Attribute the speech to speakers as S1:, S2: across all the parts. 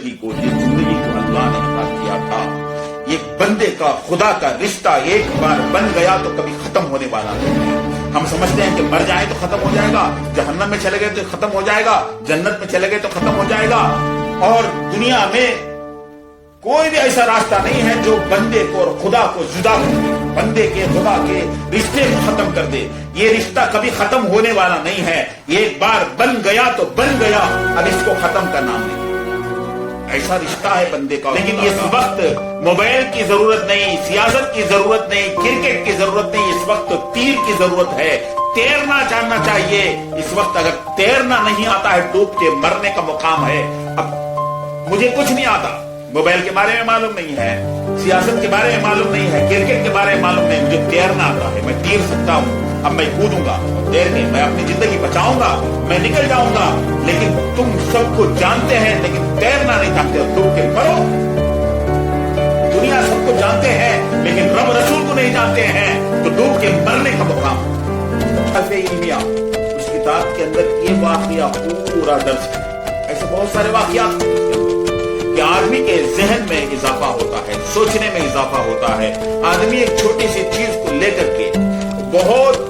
S1: जिंदगी को अल्लाह ने अता किया था। ये बंदे का खुदा का रिश्ता एक बार बन गया तो कभी खत्म होने वाला नहीं है। हम समझते हैं कि मर जाए तो खत्म हो जाएगा, जहन्नम में चले गए तो खत्म हो जाएगा, जन्नत में चले गए तो खत्म हो जाएगा, और दुनिया में कोई भी ऐसा रास्ता नहीं है जो बंदे को और खुदा को जुदा कर दे, बंदे के खुदा के रिश्ते को खत्म कर दे। ये रिश्ता कभी खत्म होने वाला नहीं है। एक बार बन गया तो बन गया, अब इसको खत्म का नाम नहीं। ऐसा रिश्ता है बंदे का। लेकिन इस वक्त मोबाइल की जरूरत नहीं, सियासत की जरूरत नहीं, क्रिकेट की जरूरत नहीं, इस वक्त तीर की जरूरत है। तैरना जानना चाहिए इस वक्त। अगर तैरना नहीं आता है, डूब के मरने का मुकाम है। अब मुझे कुछ नहीं आता, मोबाइल के बारे में मालूम नहीं है, सियासत के बारे में मालूम नहीं है, क्रिकेट के बारे में मालूम नहीं, मुझे तैरना आता है, मैं तैर सकता हूँ। अब मैं कूदूंगा, तैर के मैं अपनी जिंदगी बचाऊंगा, मैं निकल जाऊंगा। लेकिन तुम सबको जानते हैं, लेकिन तैरना नहीं जानते हो, डूब के मरो। दुनिया सबको जानते हैं, लेकिन रब रसूल को नहीं जानते हैं, तो डूब के मरने का मुकाम। उस किताब के अंदर ये वाकया पूरा दर्ज है। ऐसे बहुत सारे वाकयात कि आदमी के जहन में इजाफा होता है, सोचने में इजाफा होता है। आदमी एक छोटी सी चीज को लेकर के बहुत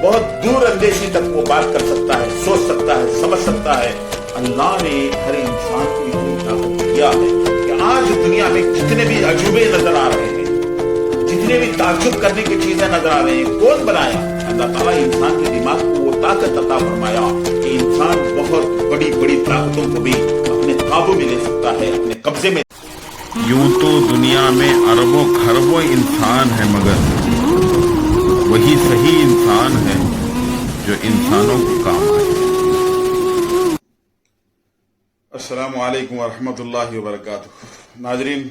S1: बहुत दूर अंदेशी तक वो बात कर सकता है, सोच सकता है, समझ सकता है। अल्लाह ने हर इंसान को इतनी ताकत दिया है कि आज दुनिया में जितने भी अजूबे नजर आ रहे हैं, जितने भी ताज्जुब करने की चीजें नजर आ रही हैं, कौन बनाया? अल्लाह ताला इंसान के दिमाग को वो ताकत अता फरमाया कि इंसान बहुत बड़ी बड़ी ताकतों को भी अपने काबू में ले सकता है, अपने कब्जे में।
S2: यूं तो दुनिया में अरबों खरबों इंसान है, मगर वही सही इंसान है जो इंसानों को काम आए।
S1: अस्सलामु अलैकुम वरहमतुल्लाहि वबरकातुहू। नाजरीन,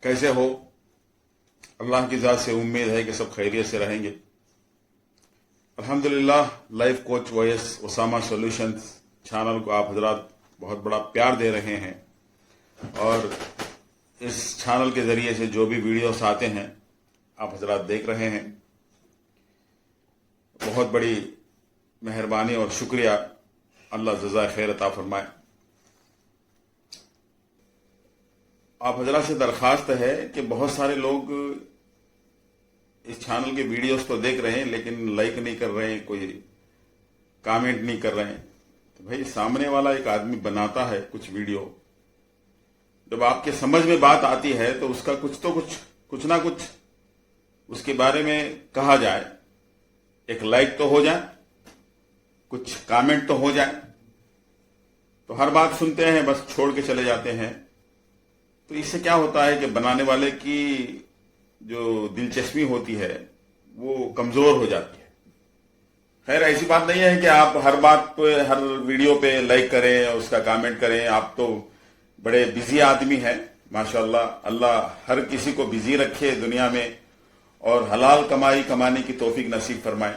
S1: कैसे हो? अल्लाह की ज़ात से उम्मीद है कि सब खैरियत से रहेंगे। अल्हम्दुलिल्लाह, life coach voice Usama solutions channel को आप हजरात बहुत बड़ा प्यार दे रहे हैं, और इस चैनल के जरिए से जो भी वीडियोस आते हैं आप हजरात देख रहे हैं। बहुत बड़ी मेहरबानी और शुक्रिया, अल्लाह जज़ा खैर अता फरमाए। आप हजरात से दरख्वास्त है कि बहुत सारे लोग इस चैनल के वीडियोस को देख रहे हैं लेकिन लाइक नहीं कर रहे हैं, कोई कमेंट नहीं कर रहे हैं। तो भाई, सामने वाला एक आदमी बनाता है कुछ वीडियो, जब आपके समझ में बात आती है तो उसका कुछ ना कुछ उसके बारे में कहा जाए। एक लाइक तो हो जाए, कुछ कमेंट तो हो जाए। तो हर बात सुनते हैं, बस छोड़ के चले जाते हैं। तो इससे क्या होता है कि बनाने वाले की जो दिलचस्पी होती है वो कमजोर हो जाती है। खैर, ऐसी बात नहीं है कि आप हर बात पे, हर वीडियो पे लाइक करें, उसका कमेंट करें। आप तो बड़े बिजी आदमी हैं, माशाल्लाह। अल्लाह हर किसी को बिजी रखे दुनिया में, और हलाल कमाई कमाने की तौफीक नसीब फरमाए।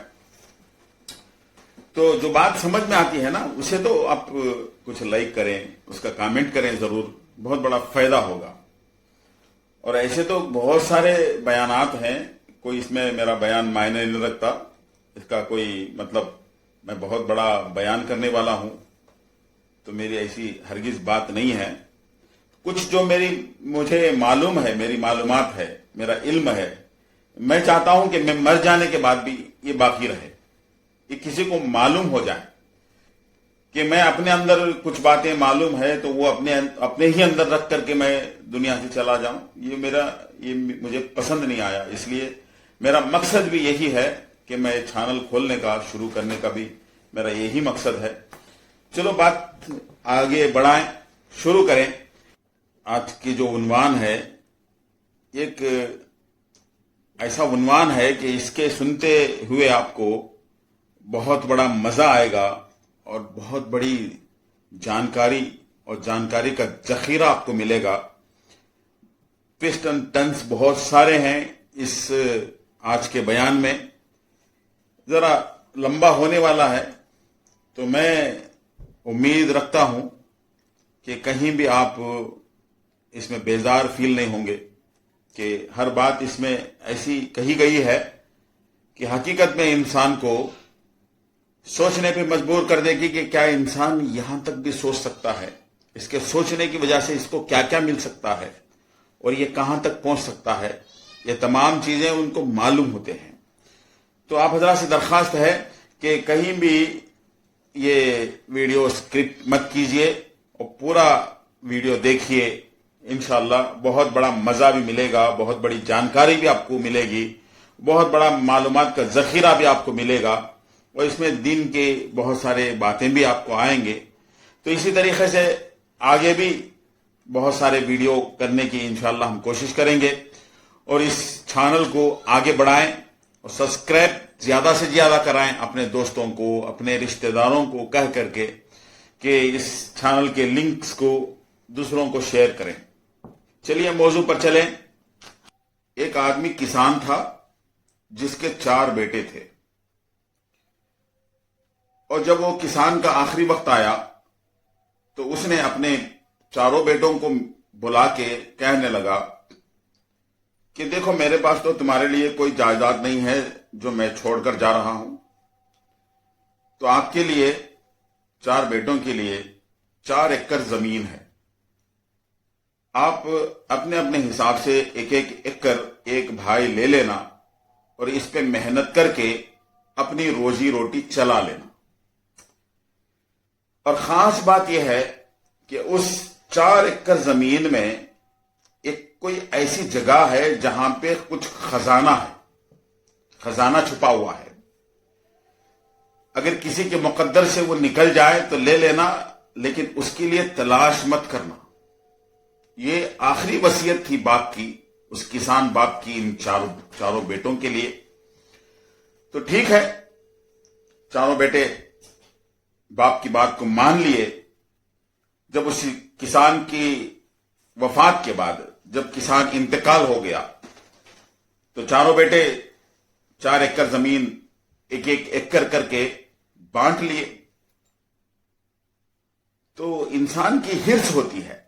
S1: तो जो बात समझ में आती है ना, उसे तो आप कुछ लाइक करें, उसका कमेंट करें, जरूर बहुत बड़ा फायदा होगा। और ऐसे तो बहुत सारे बयानात हैं, कोई इसमें मेरा बयान मायने नहीं रखता, इसका कोई मतलब मैं बहुत बड़ा बयान करने वाला हूं, तो मेरी ऐसी हरगिज बात नहीं है। कुछ जो मुझे मालूम है, मेरी मालूमात है, मेरा इल्म है, मैं चाहता हूं कि मैं मर जाने के बाद भी ये बाकी रहे, ये किसी को मालूम हो जाए कि मैं अपने अंदर कुछ बातें मालूम है तो वो अपने ही अंदर रख करके मैं दुनिया से चला जाऊं। ये मुझे पसंद नहीं आया। इसलिए मेरा मकसद भी यही है कि मैं चैनल खोलने का, शुरू करने का भी मेरा यही मकसद है। चलो बात आगे बढ़ाएं, शुरू करें। आज की जो उन्वान है, एक ऐसा उन्वान है कि इसके सुनते हुए आपको बहुत बड़ा मजा आएगा और बहुत बड़ी जानकारी और जानकारी का जखीरा आपको मिलेगा। ट्विस्ट एंड टर्न्स बहुत सारे हैं इस आज के बयान में, जरा लंबा होने वाला है। तो मैं उम्मीद रखता हूं कि कहीं भी आप इसमें बेजार फील नहीं होंगे कि हर बात इसमें ऐसी कही गई है कि हकीकत में इंसान को सोचने पे मजबूर कर देगी कि क्या इंसान यहां तक भी सोच सकता है, اس کے سوچنے کی وجہ سے اس کو کیا کیا مل سکتا ہے اور یہ کہاں تک پہنچ سکتا ہے، یہ تمام چیزیں ان کو معلوم ہوتے ہیں۔ تو آپ حضرات سے درخواست ہے کہ کہیں بھی یہ ویڈیو اسکرپٹ مت کیجئے اور پورا ویڈیو دیکھیے، انشاءاللہ بہت بڑا مزہ بھی ملے گا، بہت بڑی جانکاری بھی آپ کو ملے گی، بہت بڑا معلومات کا ذخیرہ بھی آپ کو ملے گا، اور اس میں دین کے بہت سارے باتیں بھی آپ کو آئیں گے۔ تو اسی طریقے سے آگے بھی بہت سارے ویڈیو کرنے کی انشاءاللہ ہم کوشش کریں گے، اور اس چینل کو آگے بڑھائیں اور سبسکرائب زیادہ سے زیادہ کرائیں اپنے دوستوں کو، اپنے رشتہ داروں کو کہہ کر کے کہ اس چینل کے لنکس کو دوسروں کو شیئر کریں۔ چلیے موضوع پر چلیں۔ ایک آدمی کسان تھا جس کے 4 بیٹے تھے، اور جب وہ کسان کا آخری وقت آیا تو اس نے اپنے 4 بیٹوں کو بلا کے کہنے لگا کہ دیکھو میرے پاس تو تمہارے لیے کوئی جائیداد نہیں ہے جو میں چھوڑ کر جا رہا ہوں، تو آپ کے لیے 4 بیٹوں کے لیے 4 ایکڑ زمین ہے، آپ اپنے اپنے حساب سے ایک ایکڑ ایک بھائی لے لینا اور اس پہ محنت کر کے اپنی روزی روٹی چلا لینا۔ اور خاص بات یہ ہے کہ اس 4 ایکڑ زمین میں ایک کوئی ایسی جگہ ہے جہاں پہ کچھ خزانہ ہے، خزانہ چھپا ہوا ہے، اگر کسی کے مقدر سے وہ نکل جائے تو لے لینا، لیکن اس کے لیے تلاش مت کرنا۔ یہ آخری وصیت تھی باپ کی، اس کسان باپ کی ان چاروں بیٹوں کے لیے۔ تو ٹھیک ہے، 4 بیٹے باپ کی بات کو مان لیے۔ جب اس کسان کی وفات کے بعد جب کسان انتقال ہو گیا تو 4 بیٹے 4 ایکڑ زمین ایک ایکڑ کر کے بانٹ لیے۔ تو انسان کی ہرس ہوتی ہے،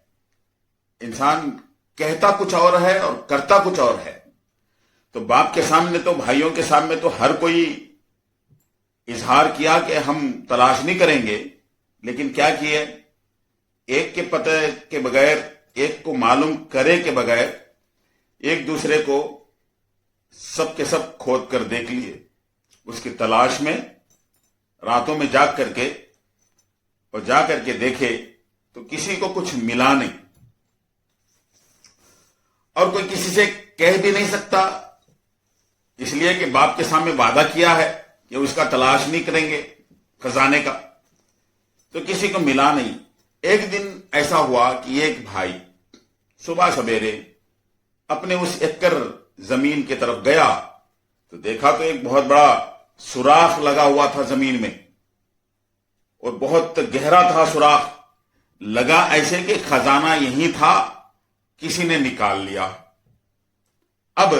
S1: انسان کہتا کچھ اور ہے اور کرتا کچھ اور ہے۔ تو باپ کے سامنے تو، بھائیوں کے سامنے تو ہر کوئی اظہار کیا کہ ہم تلاش نہیں کریں گے، لیکن کیا کیے، ایک کے پتہ کے بغیر، ایک کو معلوم کرے کے بغیر ایک دوسرے کو سب کے سب کھود کر دیکھ لیے، اس کی تلاش میں راتوں میں جاگ کر کے، اور جا کر کے دیکھے تو کسی کو کچھ ملا نہیں، اور کوئی کسی سے کہہ بھی نہیں سکتا، اس لیے کہ باپ کے سامنے وعدہ کیا ہے کہ اس کا تلاش نہیں کریں گے خزانے کا، تو کسی کو ملا نہیں۔ ایک دن ایسا ہوا کہ ایک بھائی صبح سویرے اپنے اس ایکڑ زمین کی طرف گیا تو دیکھا تو ایک بہت بڑا سوراخ لگا ہوا تھا زمین میں، اور بہت گہرا تھا سوراخ، لگا ایسے کہ خزانہ یہی تھا، کسی نے نکال لیا۔ اب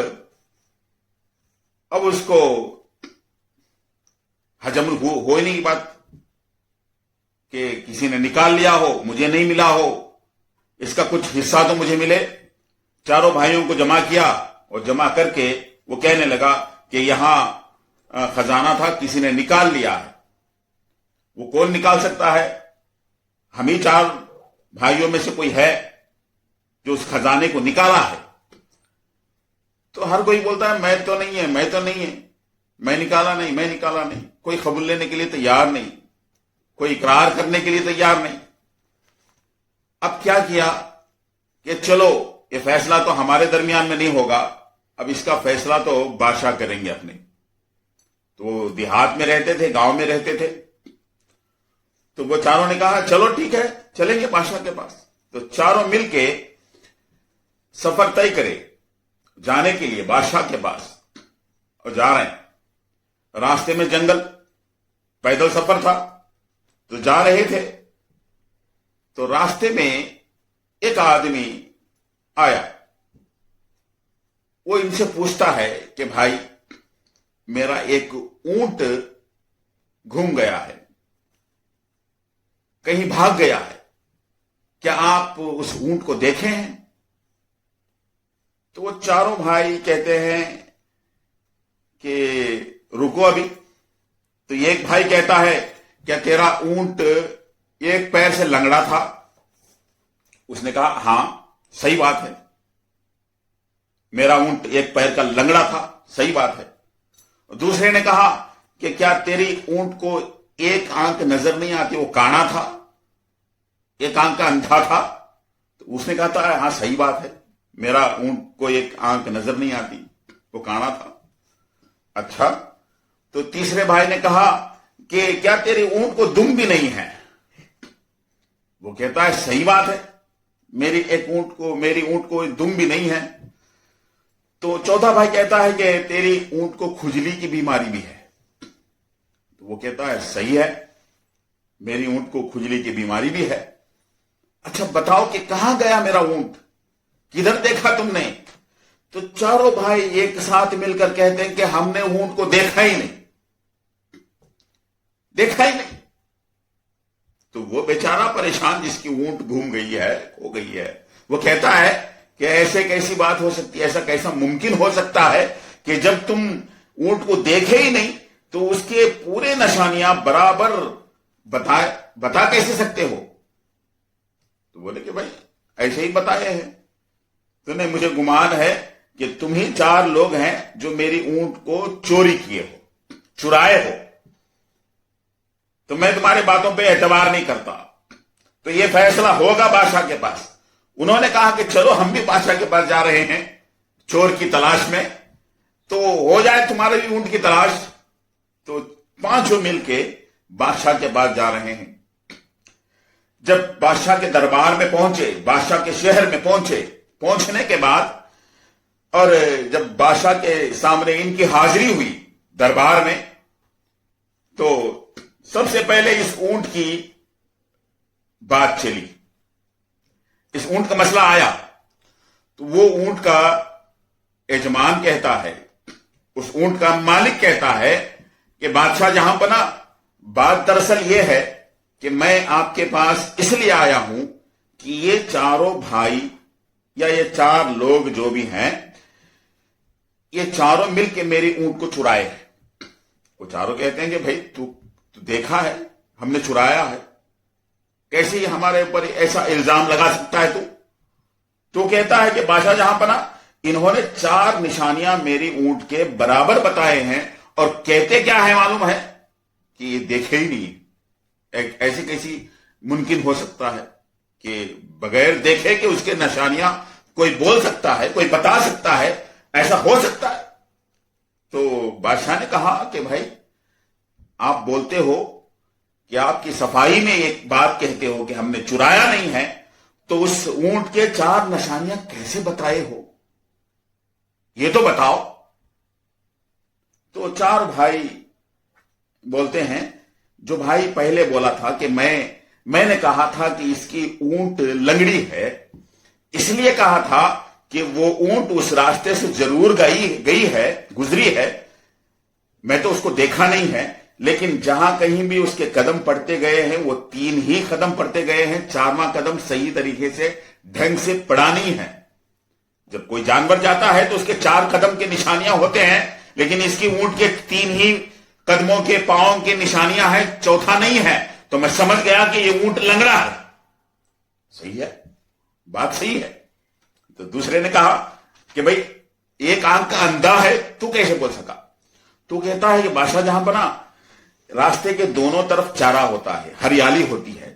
S1: اس کو ہجم ہو ہی نہیں بات کہ کسی نے نکال لیا ہو، مجھے نہیں ملا ہو، اس کا کچھ حصہ تو مجھے ملے۔ 4 بھائیوں کو جمع کیا اور جمع کر کے وہ کہنے لگا کہ یہاں خزانہ تھا، کسی نے نکال لیا ہے۔ وہ کون نکال سکتا ہے؟ ہم ہی 4 بھائیوں میں سے کوئی ہے جو اس خزانے کو نکالا ہے۔ تو ہر کوئی بولتا ہے میں تو نہیں ہے، میں تو نہیں ہے، میں نکالا نہیں، میں نکالا نہیں۔ کوئی قبول لینے کے لیے تیار نہیں، کوئی اقرار کرنے کے لیے تیار نہیں۔ اب کیا کیا کہ چلو یہ فیصلہ تو ہمارے درمیان میں نہیں ہوگا، اب اس کا فیصلہ تو بادشاہ کریں گے اپنے۔ تو دیہات میں رہتے تھے، گاؤں میں رہتے تھے، تو وہ 4 نے کہا چلو ٹھیک ہے چلیں گے بادشاہ کے پاس۔ تو 4 مل کے سفر طے کرے جانے کے لیے بادشاہ کے پاس، اور جا رہے ہیں۔ راستے میں جنگل، پیدل سفر تھا، تو جا رہے تھے تو راستے میں ایک آدمی آیا، وہ ان سے پوچھتا ہے کہ بھائی میرا ایک اونٹ گھوم گیا ہے، کہیں بھاگ گیا ہے، کیا آپ اس اونٹ کو دیکھے ہیں؟ تو وہ 4 بھائی کہتے ہیں کہ رکو ابھی۔ تو ایک بھائی کہتا ہے کیا تیرا اونٹ ایک پیر سے لنگڑا تھا؟ उसने कहा हाँ सही बात है, मेरा ऊंट एक पैर का लंगड़ा था, सही बात है। दूसरे ने कहा कि क्या तेरी ऊंट को एक आंख नजर नहीं आती, वो काना था, एक आंख का अंधा था? तो उसने कहा था हाँ सही बात है, मेरा ऊंट को एक आंख नजर नहीं आती, वो काना था। अच्छा, तो तीसरे भाई ने कहा कि क्या तेरी ऊंट को दुम भी नहीं है? वो कहता है सही बात है, मेरी ऊंट को दुम भी नहीं है। तो चौथा भाई कहता है कि तेरी ऊंट को खुजली की बीमारी भी है। तो वो कहता है सही है, मेरी ऊंट को खुजली की बीमारी भी है। अच्छा बताओ कि कहां गया मेरा ऊंट, किधर देखा तुमने? तो चारों भाई एक साथ मिलकर कहते हैं कि हमने ऊंट को देखा ही नहीं। तो वो बेचारा परेशान, जिसकी ऊंट घूम गई है, खो गई है, वो कहता है कि ऐसे कैसी बात हो सकती है, ऐसा कैसा मुमकिन हो सकता है कि जब तुम ऊंट को देखे ही नहीं तो उसके पूरे निशानियां बराबर बता कैसे सकते हो? तो बोले कि भाई ऐसे ही बताए हैं, तुम्हें मुझे गुमान है कि तुम ही 4 लोग हैं जो मेरी ऊंट को चोरी किए हो, चुराए हो, तो मैं तुम्हारी बातों पे एतबार नहीं करता। तो ये फैसला होगा बादशाह के पास। उन्होंने कहा कि चलो हम भी बादशाह के पास जा रहे हैं चोर की तलाश में, तो हो जाए तुम्हारे भी ऊंट की तलाश। तो 5 मिलके बादशाह के पास जा रहे हैं। जब बादशाह के दरबार में पहुंचे, बादशाह के शहर में पहुंचने के बाद और जब बादशाह के सामने इनकी हाजिरी हुई दरबार में, तो सबसे पहले इस ऊंट की बात चली, इस ऊंट का मसला आया। तो वो ऊंट का यजमान कहता है, उस ऊंट का मालिक कहता है कि बादशाह जहां पर ना, बात दरअसल ये है कि मैं आपके पास इसलिए आया हूं कि ये चारों भाई या ये 4 लोग जो भी हैं, ये चारों मिलके मेरी ऊंट को चुराए हैं। वो चारों कहते हैं कि भाई तू देखा है, हमने चुराया है, कैसे ही हमारे ऊपर ऐसा इल्जाम लगा सकता है तू? तो कहता है कि बादशाह जहां पर ना, इन्होंने 4 निशानियां मेरी ऊंट के बराबर बताए हैं, और कहते क्या है मालूम है कि ये देखे ही नहीं। ऐसी कैसी मुमकिन हो सकता है कि बगैर देखे कि उसके निशानियां कोई बोल सकता है, कोई बता सकता है, ऐसा हो सकता है? तो बादशाह ने कहा कि भाई आप बोलते हो कि आपकी सफाई में एक बात कहते हो कि हमने चुराया नहीं है, तो उस ऊंट के 4 निशानियां कैसे बताए हो, ये तो बताओ। तो 4 भाई बोलते हैं, जो भाई पहले बोला था कि मैंने कहा था कि इसकी ऊंट लंगड़ी है, इसलिए कहा था कि वो ऊंट उस रास्ते से जरूर गई है, गुजरी है, मैं तो उसको देखा नहीं है, लेकिन जहां कहीं भी उसके कदम पड़ते गए हैं वो 3 ही कदम पड़ते गए हैं, 4वां कदम सही तरीके से ढंग से पड़ा नहीं है। जब कोई जानवर जाता है तो उसके 4 कदम के निशानियां होते हैं, लेकिन इसकी ऊंट के 3 ही कदमों के पांवों की निशानियां हैं, चौथा नहीं है। तो मैं समझ गया कि ये ऊंट लंगड़ा है। सही है, बात सही है। तो दूसरे ने कहा कि भाई एक आंख का अंधा है, तू कैसे बोल सका? तू कहता है कि बादशाह जहां पर ना रास्ते के दोनों तरफ चारा होता है, हरियाली होती है,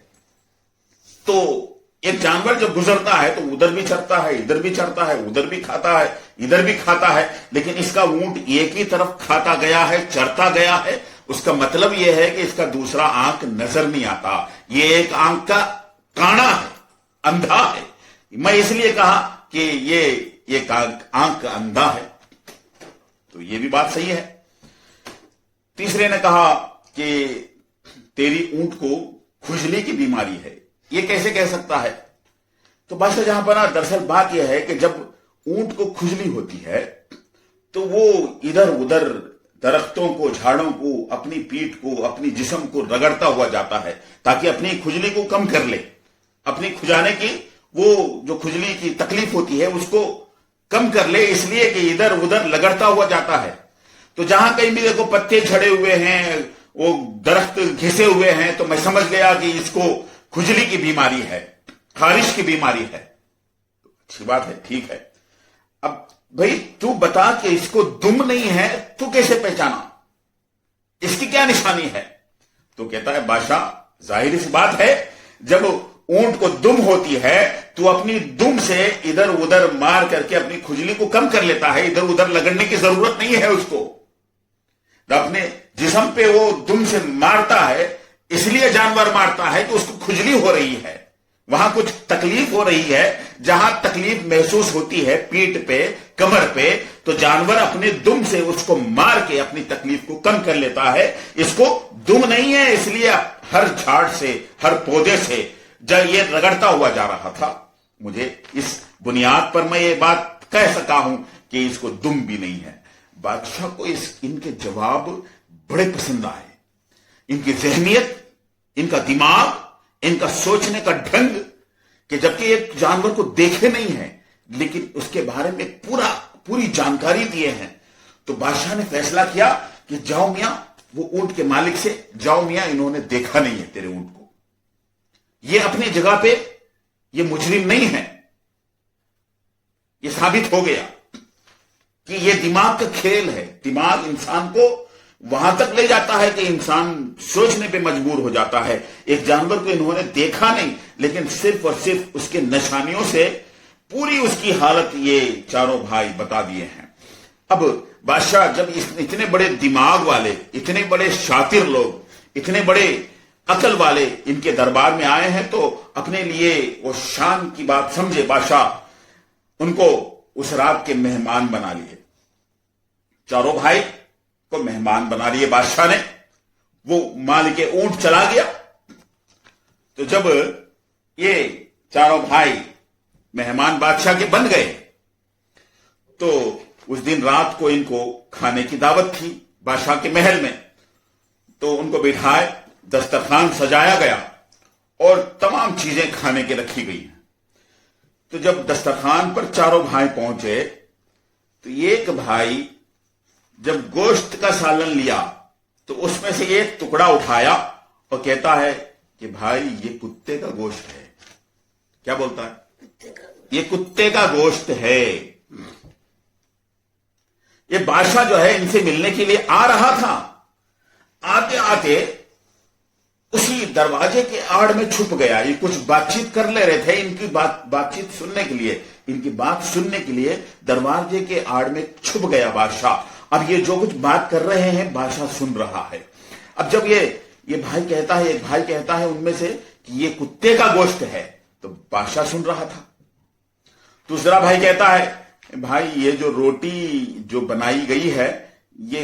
S1: तो एक जानवर जब गुजरता है तो उधर भी चरता है, इधर भी चरता है, उधर भी खाता है, इधर भी खाता है, लेकिन इसका ऊंट एक ही तरफ खाता गया है, चरता गया है। उसका मतलब यह है कि इसका दूसरा आंख नजर नहीं आता, ये एक आंख का काना है, अंधा है। मैं इसलिए कहा कि ये एक आंख का अंधा है। तो ये भी बात सही है। तीसरे ने कहा कि तेरी ऊंट को खुजली की बीमारी है, ये कैसे कह सकता है? तो बादशाह जहां पर ना, दरअसल बात यह है कि जब ऊंट को खुजली होती है तो वो इधर उधर दरख्तों को, झाड़ों को, अपनी पीठ को, अपनी जिस्म को रगड़ता हुआ जाता है ताकि अपनी खुजली को कम कर ले, अपनी खुजाने की वो जो खुजली की तकलीफ होती है उसको कम कर ले, इसलिए कि इधर उधर लगड़ता हुआ जाता है। तो जहां कहीं भी देखो पत्ते झड़े हुए हैं, वो दरख्त घिसे हुए हैं, तो मैं समझ गया कि इसको खुजली की बीमारी है। खारिश की बीमारी है। तो अच्छी बात है, ठीक है। अब भाई तू बता कि इसको दुम नहीं है, तू कैसे पहचाना, इसकी क्या निशानी है? तो कहता है बादशाह, जाहिर सी बात है, जब ऊंट को दुम होती है तो अपनी दुम से इधर उधर मार करके अपनी खुजली को कम कर लेता है, इधर उधर लगड़ने की जरूरत नहीं है उसको। तो अपने जिस्म पे वो दुम से मारता है, इसलिए जानवर मारता है कि उसको खुजली हो रही है, वहां कुछ तकलीफ हो रही है। जहां तकलीफ महसूस होती है पीठ पे, कमर पे, तो जानवर अपने दुम से उसको मार के अपनी तकलीफ को कम कर लेता है। इसको दुम नहीं है, इसलिए हर झाड़ से, हर पौधे से जब ये रगड़ता हुआ जा रहा था। मुझे इस बुनियाद पर मैं ये बात कह सका हूं कि इसको दुम भी नहीं है। बादशाह को इनके जवाब बड़े पसंद आए। इनकी जहनियत, इनका दिमाग, इनका सोचने का ढंग, कि जबकि एक जानवर को देखे नहीं है लेकिन उसके बारे में पूरी जानकारी दिए हैं। तो बादशाह ने फैसला किया कि जाओ मियां, वो ऊंट के मालिक से, जाओ मियां, इन्होंने देखा नहीं है तेरे ऊंट को, ये अपनी जगह पे ये मुजरिम नहीं है। ये साबित हो गया कि ये दिमाग का खेल है। दिमाग इंसान को वहां तक ले जाता है कि इंसान सोचने पे मजबूर हो जाता है। एक जानवर को इन्होंने देखा नहीं, लेकिन सिर्फ और सिर्फ उसके निशानियों से पूरी उसकी हालत ये चारों भाई बता दिए हैं। अब बादशाह जब इतने बड़े दिमाग वाले, इतने बड़े शातिर लोग, इतने बड़े अकल वाले इनके दरबार में आए हैं, तो अपने लिए वो शान की बात समझे बादशाह उनको उस रात के मेहमान बना लिए। चारों भाई को मेहमान बना लिए बादशाह ने। वो मालिक ऊंट चला गया। तो जब ये चारों भाई मेहमान बादशाह के बन गए, तो उस दिन रात को इनको खाने की दावत थी बादशाह के महल में। तो उनको बिठाए, दस्तरखान सजाया गया और तमाम चीजें खाने के रखी गई हैं। तो जब दस्तरखान पर चारों भाई पहुंचे, तो एक भाई जब गोश्त का सालन लिया तो उसमें से एक टुकड़ा उठाया और कहता है कि भाई ये कुत्ते का गोश्त है। क्या बोलता है? ये कुत्ते का गोश्त है। ये बादशाह जो है इनसे मिलने के लिए आ रहा था। आते आते उसी दरवाजे के आड़ में छुप गया। ये कुछ बातचीत कर ले रहे थे, इनकी बातचीत सुनने के लिए, इनकी बात सुनने के लिए दरवाजे के आड़ में छुप गया बादशाह। अब ये जो कुछ बात कर रहे हैं बादशाह सुन रहा है। अब जब ये भाई कहता है, एक भाई कहता है उनमें से कि ये कुत्ते का गोश्त है, तो बादशाह सुन रहा था। दूसरा भाई कहता है भाई ये जो रोटी जो बनाई गई है, ये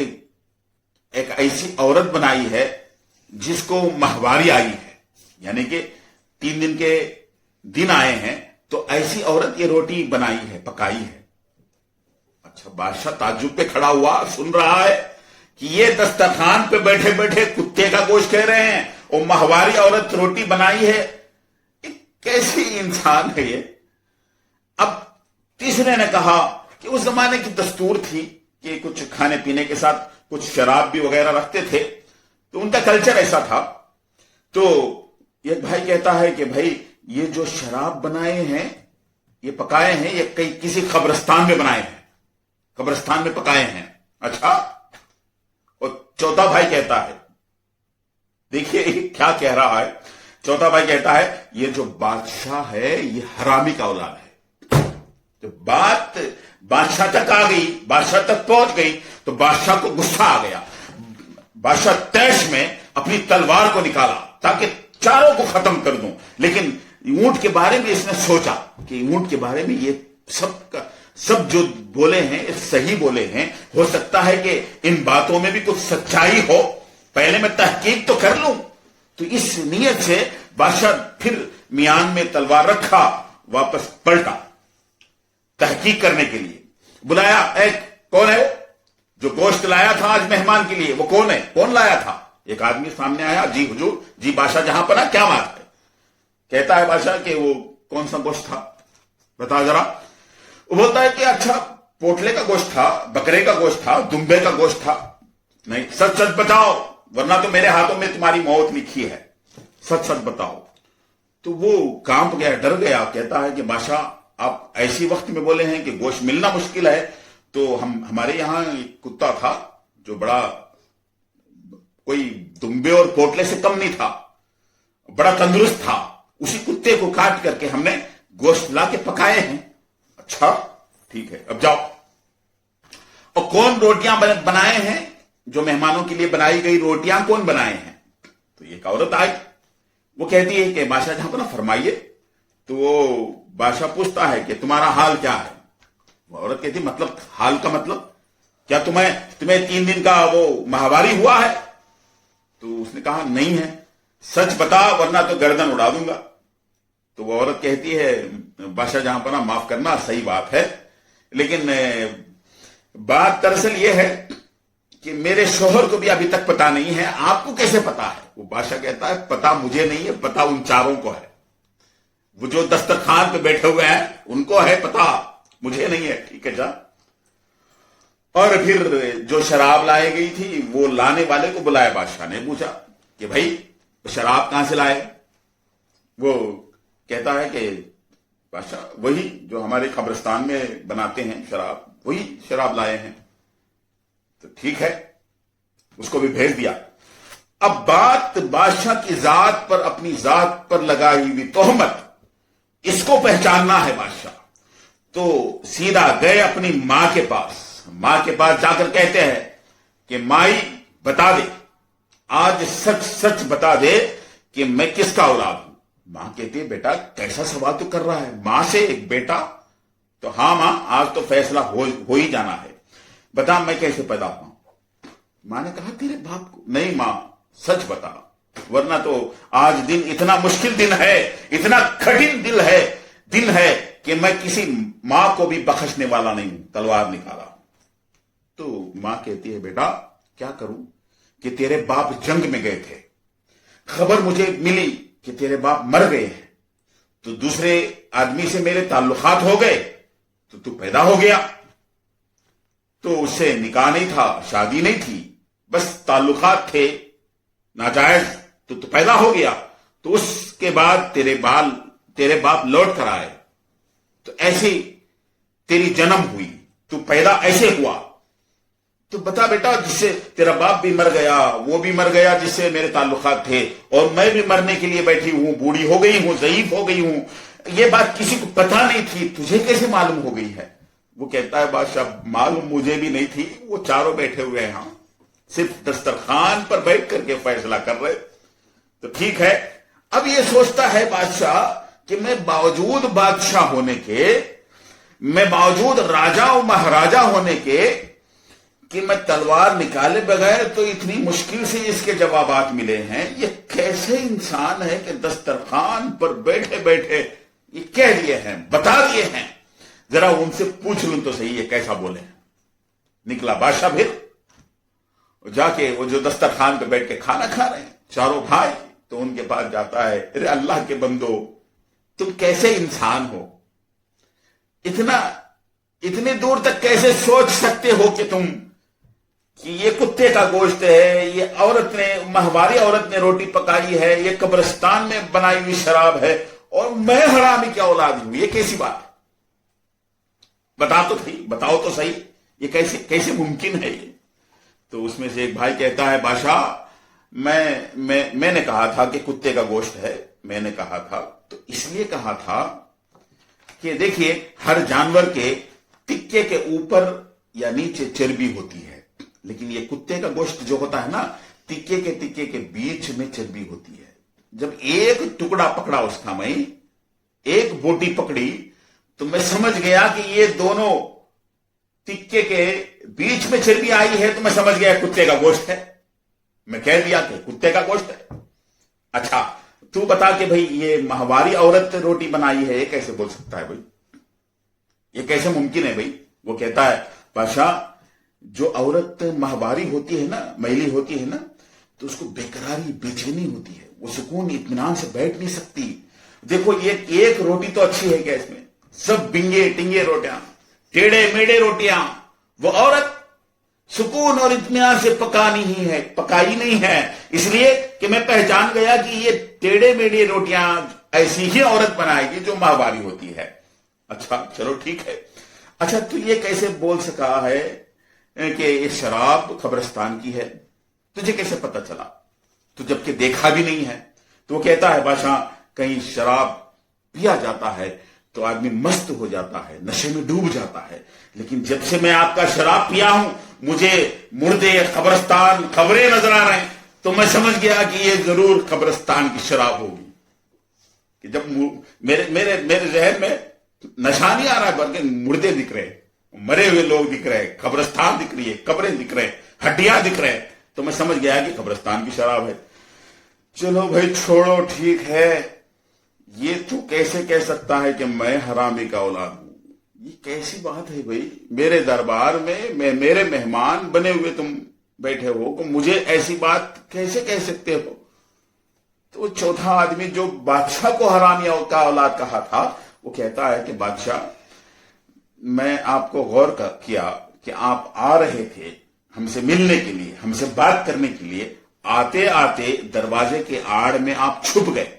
S1: एक ऐसी औरत बनाई है जिसको माहवारी आई है, यानी कि 3 दिन के दिन आए हैं, तो ऐसी औरत ये रोटी बनाई है, पकाई है। अच्छा, बादशाह ताज्जुब पे खड़ा हुआ, सुन रहा है कि ये दस्तरखान पे बैठे बैठे कुत्ते का गोश्त कह रहे हैं और माहवारी औरत रोटी बनाई है। कैसी इंसान है ये। अब तीसरे ने कहा कि उस जमाने की दस्तूर थी कि कुछ खाने पीने के साथ कुछ शराब भी वगैरह रखते थे, तो उनका कल्चर ऐसा था। तो एक भाई कहता है कि भाई ये जो शराब बनाए हैं, ये पकाए हैं, ये किसी कब्रिस्तान में बनाए हैं, कब्रिस्तान में पकाए हैं। अच्छा। और चौथा भाई कहता है, देखिए क्या कह रहा है। चौथा भाई कहता है ये जो बादशाह है ये हरामी का औलाद है। तो बात बादशाह तक आ गई, बादशाह तक पहुंच गई, तो बादशाह को गुस्सा आ गया। बादशाह तैश में अपनी तलवार को निकाला ताकि चारों को खत्म कर दूं। लेकिन ऊंट के बारे में इसने सोचा कि ऊंट के बारे में ये सब जो बोले हैं सही बोले हैं, हो सकता है कि इन बातों में भी कुछ सच्चाई हो, पहले मैं तहकीक तो कर लूं। तो इस नियत से बादशाह फिर मियान में तलवार रखा, वापस पलटा तहकीक करने के लिए। बुलाया, कौन है वो जो गोश्त लाया था आज मेहमान के लिए, वो कौन है, कौन लाया था? एक आदमी सामने आया, जी हुजूर, जी बादशाह जहां पर ना, क्या बात है? कहता है बादशाह कि वो कौन सा गोश्त था, बता जरा। वो बोलता है कि अच्छा पोटले का गोश्त था, बकरे का गोश्त था, दुम्बे का गोश्त था। नहीं, सच सच बताओ, वरना तो मेरे हाथों में तुम्हारी मौत लिखी है, सच सच बताओ। تو وہ کانپ گیا, ڈر گیا. کہتا ہے کہ بادشاہ آپ ایسی وقت میں بولے ہیں کہ گوشت ملنا مشکل ہے. تو ہمارے یہاں ایک کتا تھا جو بڑا کوئی دمبے اور پوٹلے سے کم نہیں تھا, بڑا تندرست تھا. اسی کتے کو کاٹ کر کے ہم نے گوشت لا کے پکائے ہیں. اچھا ٹھیک ہے, اب جاؤ. اور کون روٹیاں بنائے ہیں؟ جو مہمانوں کے لیے بنائی گئی روٹیاں کون بنائے ہیں؟ تو ایک عورت آئی, وہ کہتی ہے کہ بادشاہ جہاں پر نا فرمائیے. تو وہ بادشاہ پوچھتا ہے کہ تمہارا حال کیا ہے؟ وہ عورت کہتی مطلب حال کا مطلب کیا, تمہیں 3 دن کا وہ ماہواری ہوا ہے؟ تو اس نے کہا نہیں ہے. سچ بتا ورنہ تو گردن اڑا دوں گا. تو وہ عورت کہتی ہے بادشاہ جہاں پر نا معاف کرنا, صحیح بات ہے, لیکن بات دراصل یہ ہے کہ میرے شوہر کو بھی ابھی تک پتا نہیں ہے. آپ کو کیسے پتا ہے؟ وہ بادشاہ کہتا ہے پتا مجھے نہیں ہے, پتا ان چاروں کو ہے. وہ جو دسترخوان پہ بیٹھے ہوئے ہیں ان کو ہے پتا, مجھے نہیں ہے. ٹھیک ہے جا. اور پھر جو شراب لائی گئی تھی وہ لانے والے کو بلایا. بادشاہ نے پوچھا کہ بھائی شراب کہاں سے لائے؟ وہ کہتا ہے کہ بادشاہ وہی جو ہمارے قبرستان میں بناتے ہیں شراب, وہی شراب لائے ہیں. تو ٹھیک ہے, اس کو بھی بھیج دیا. اب بات بادشاہ کی ذات پر, اپنی ذات پر لگائی ہوئی تہمت, اس کو پہچاننا ہے بادشاہ. تو سیدھا گئے اپنی ماں کے پاس. ماں کے پاس جا کر کہتے ہیں کہ مائی بتا دے, آج سچ سچ بتا دے کہ میں کس کا اولاد ہوں. ماں کہتی ہے بیٹا کیسا سوال تو کر رہا ہے, ماں سے ایک بیٹا. تو ہاں ماں آج تو فیصلہ ہو ہی جانا ہے, بتا میں کیسے پیدا ہوا ہوں. ماں نے کہا تیرے باپ کو. نہیں ماں سچ بتا, ورنہ تو آج دن اتنا مشکل دن ہے, اتنا کٹھن دن ہے کہ میں کسی ماں کو بھی بخشنے والا نہیں ہوں. تلوار نکالا. تو ماں کہتی ہے بیٹا کیا کروں کہ تیرے باپ جنگ میں گئے تھے, خبر مجھے ملی کہ تیرے باپ مر گئے ہیں, تو دوسرے آدمی سے میرے تعلقات ہو گئے, تو پیدا ہو گیا. تو اس سے نکاح نہیں تھا, شادی نہیں تھی, بس تعلقات تھے ناجائز, تو پیدا ہو گیا. تو اس کے بعد تیرے باپ لوٹ کر آئے, تو ایسی تیری جنم ہوئی, تو پیدا ایسے ہوا. تو بتا بیٹا جس سے تیرا باپ بھی مر گیا, وہ بھی مر گیا جس سے میرے تعلقات تھے, اور میں بھی مرنے کے لیے بیٹھی ہوں, بوڑھی ہو گئی ہوں, ضعیف ہو گئی ہوں, یہ بات کسی کو پتا نہیں تھی, تجھے کیسے معلوم ہو گئی ہے؟ وہ کہتا ہے بادشاہ معلوم مجھے بھی نہیں تھی, وہ چاروں بیٹھے ہوئے ہیں صرف دسترخوان پر بیٹھ کر کے فیصلہ کر رہے. تو ٹھیک ہے. اب یہ سوچتا ہے بادشاہ کہ میں باوجود بادشاہ ہونے کے, میں باوجود راجا و مہاراجا ہونے کے, کہ میں تلوار نکالے بغیر تو اتنی مشکل سے اس کے جوابات ملے ہیں. یہ کیسے انسان ہے کہ دسترخوان پر بیٹھے بیٹھے یہ کہہ دیے ہیں, بتا دیے ہیں, ذرا ان سے پوچھ لوں تو صحیح یہ کیسا بولے ہیں. نکلا بادشاہ پھر جا کے وہ جو دسترخوان پہ بیٹھ کے کھانا کھا رہے ہیں چاروں بھائی, تو ان کے پاس جاتا ہے, ارے اللہ کے بندو تم کیسے انسان ہو, اتنے دور تک کیسے سوچ سکتے ہو کہ تم کہ یہ کتے کا گوشت ہے, یہ عورت نے, ماہواری عورت نے روٹی پکائی ہے, یہ قبرستان میں بنائی ہوئی شراب ہے, اور میں حرامی کیا اولاد ہوں, یہ کیسی بات ہے؟ بتاؤ تو صحیح یہ کیسے ممکن ہے یہ؟ تو اس میں سے ایک بھائی کہتا ہے بادشاہ میں نے کہا تھا کہ کتے کا گوشت ہے, میں نے کہا تھا تو اس لیے کہا تھا کہ دیکھیے ہر جانور کے ٹکے کے اوپر یا نیچے چربی ہوتی ہے, لیکن یہ کتے کا گوشت جو ہوتا ہے نا, ٹکے کے بیچ میں چربی ہوتی ہے. جب ایک ٹکڑا پکڑا اس کا, میں ایک بوٹی پکڑی, تو میں سمجھ گیا کہ یہ دونوں ٹکے کے بیچ میں چربی آئی ہے, تو میں سمجھ گیا کتے کا گوشت ہے. میں کہہ دیا کہ کتے کا گوشت ہے. اچھا تو بتا کہ بھئی یہ ماہواری عورت روٹی بنائی ہے, یہ کیسے بول سکتا ہے بھئی, یہ کیسے ممکن ہے بھئی؟ وہ کہتا ہے بادشاہ جو عورت ماہواری ہوتی ہے نا, میلی ہوتی ہے نا, تو اس کو بےقراری بے چینی ہوتی ہے, وہ سکون اطمینان سے بیٹھ نہیں سکتی. دیکھو یہ ایک روٹی تو اچھی ہے کیا, اس میں سب بنگے ٹنگے روٹیاں, ٹیڑے میڑے روٹیاں, وہ عورت سکون اور اطمینان سے پکائی نہیں ہے, اس لیے کہ میں پہچان گیا کہ یہ ٹیڑے میڑے روٹیاں ایسی ہی عورت بنائے گی جو ماہواری ہوتی ہے. اچھا چلو ٹھیک ہے. اچھا تو یہ کیسے بول سکا ہے کہ یہ شراب قبرستان کی ہے؟ تجھے کیسے پتا چلا؟ تو جبکہ دیکھا بھی نہیں ہے. تو وہ کہتا ہے بادشاہ کہیں شراب پیا جاتا ہے تو آدمی مست ہو جاتا ہے, نشے میں ڈوب جاتا ہے, لیکن جب سے میں آپ کا شراب پیا ہوں مجھے مردے, قبرستان, قبریں نظر آ رہے ہیں, تو میں سمجھ گیا کہ یہ ضرور قبرستان کی شراب ہوگی. کہ جب میرے ذہن میں نشہ نہیں آ رہا ہے بلکہ مردے دکھ رہے ہیں, مرے ہوئے لوگ دکھ رہے ہیں, قبرستان دکھ رہی ہے, قبریں دکھ رہے ہیں, ہڈیاں دکھ رہے ہیں, تو میں سمجھ گیا کہ قبرستان کی شراب ہے. چلو بھائی چھوڑو ٹھیک ہے. یہ تو کیسے کہہ سکتا ہے کہ میں حرامی کا اولاد ہوں؟ یہ کیسی بات ہے بھائی؟ میرے دربار میں میرے مہمان بنے ہوئے تم بیٹھے ہو, کہ مجھے ایسی بات کیسے کہہ سکتے ہو؟ تو چوتھا آدمی جو بادشاہ کو حرامی کا اولاد کہا تھا وہ کہتا ہے کہ بادشاہ میں آپ کو غور کیا کہ آپ آ رہے تھے ہم سے ملنے کے لیے, ہم سے بات کرنے کے لیے. آتے آتے دروازے کے آڑ میں آپ چھپ گئے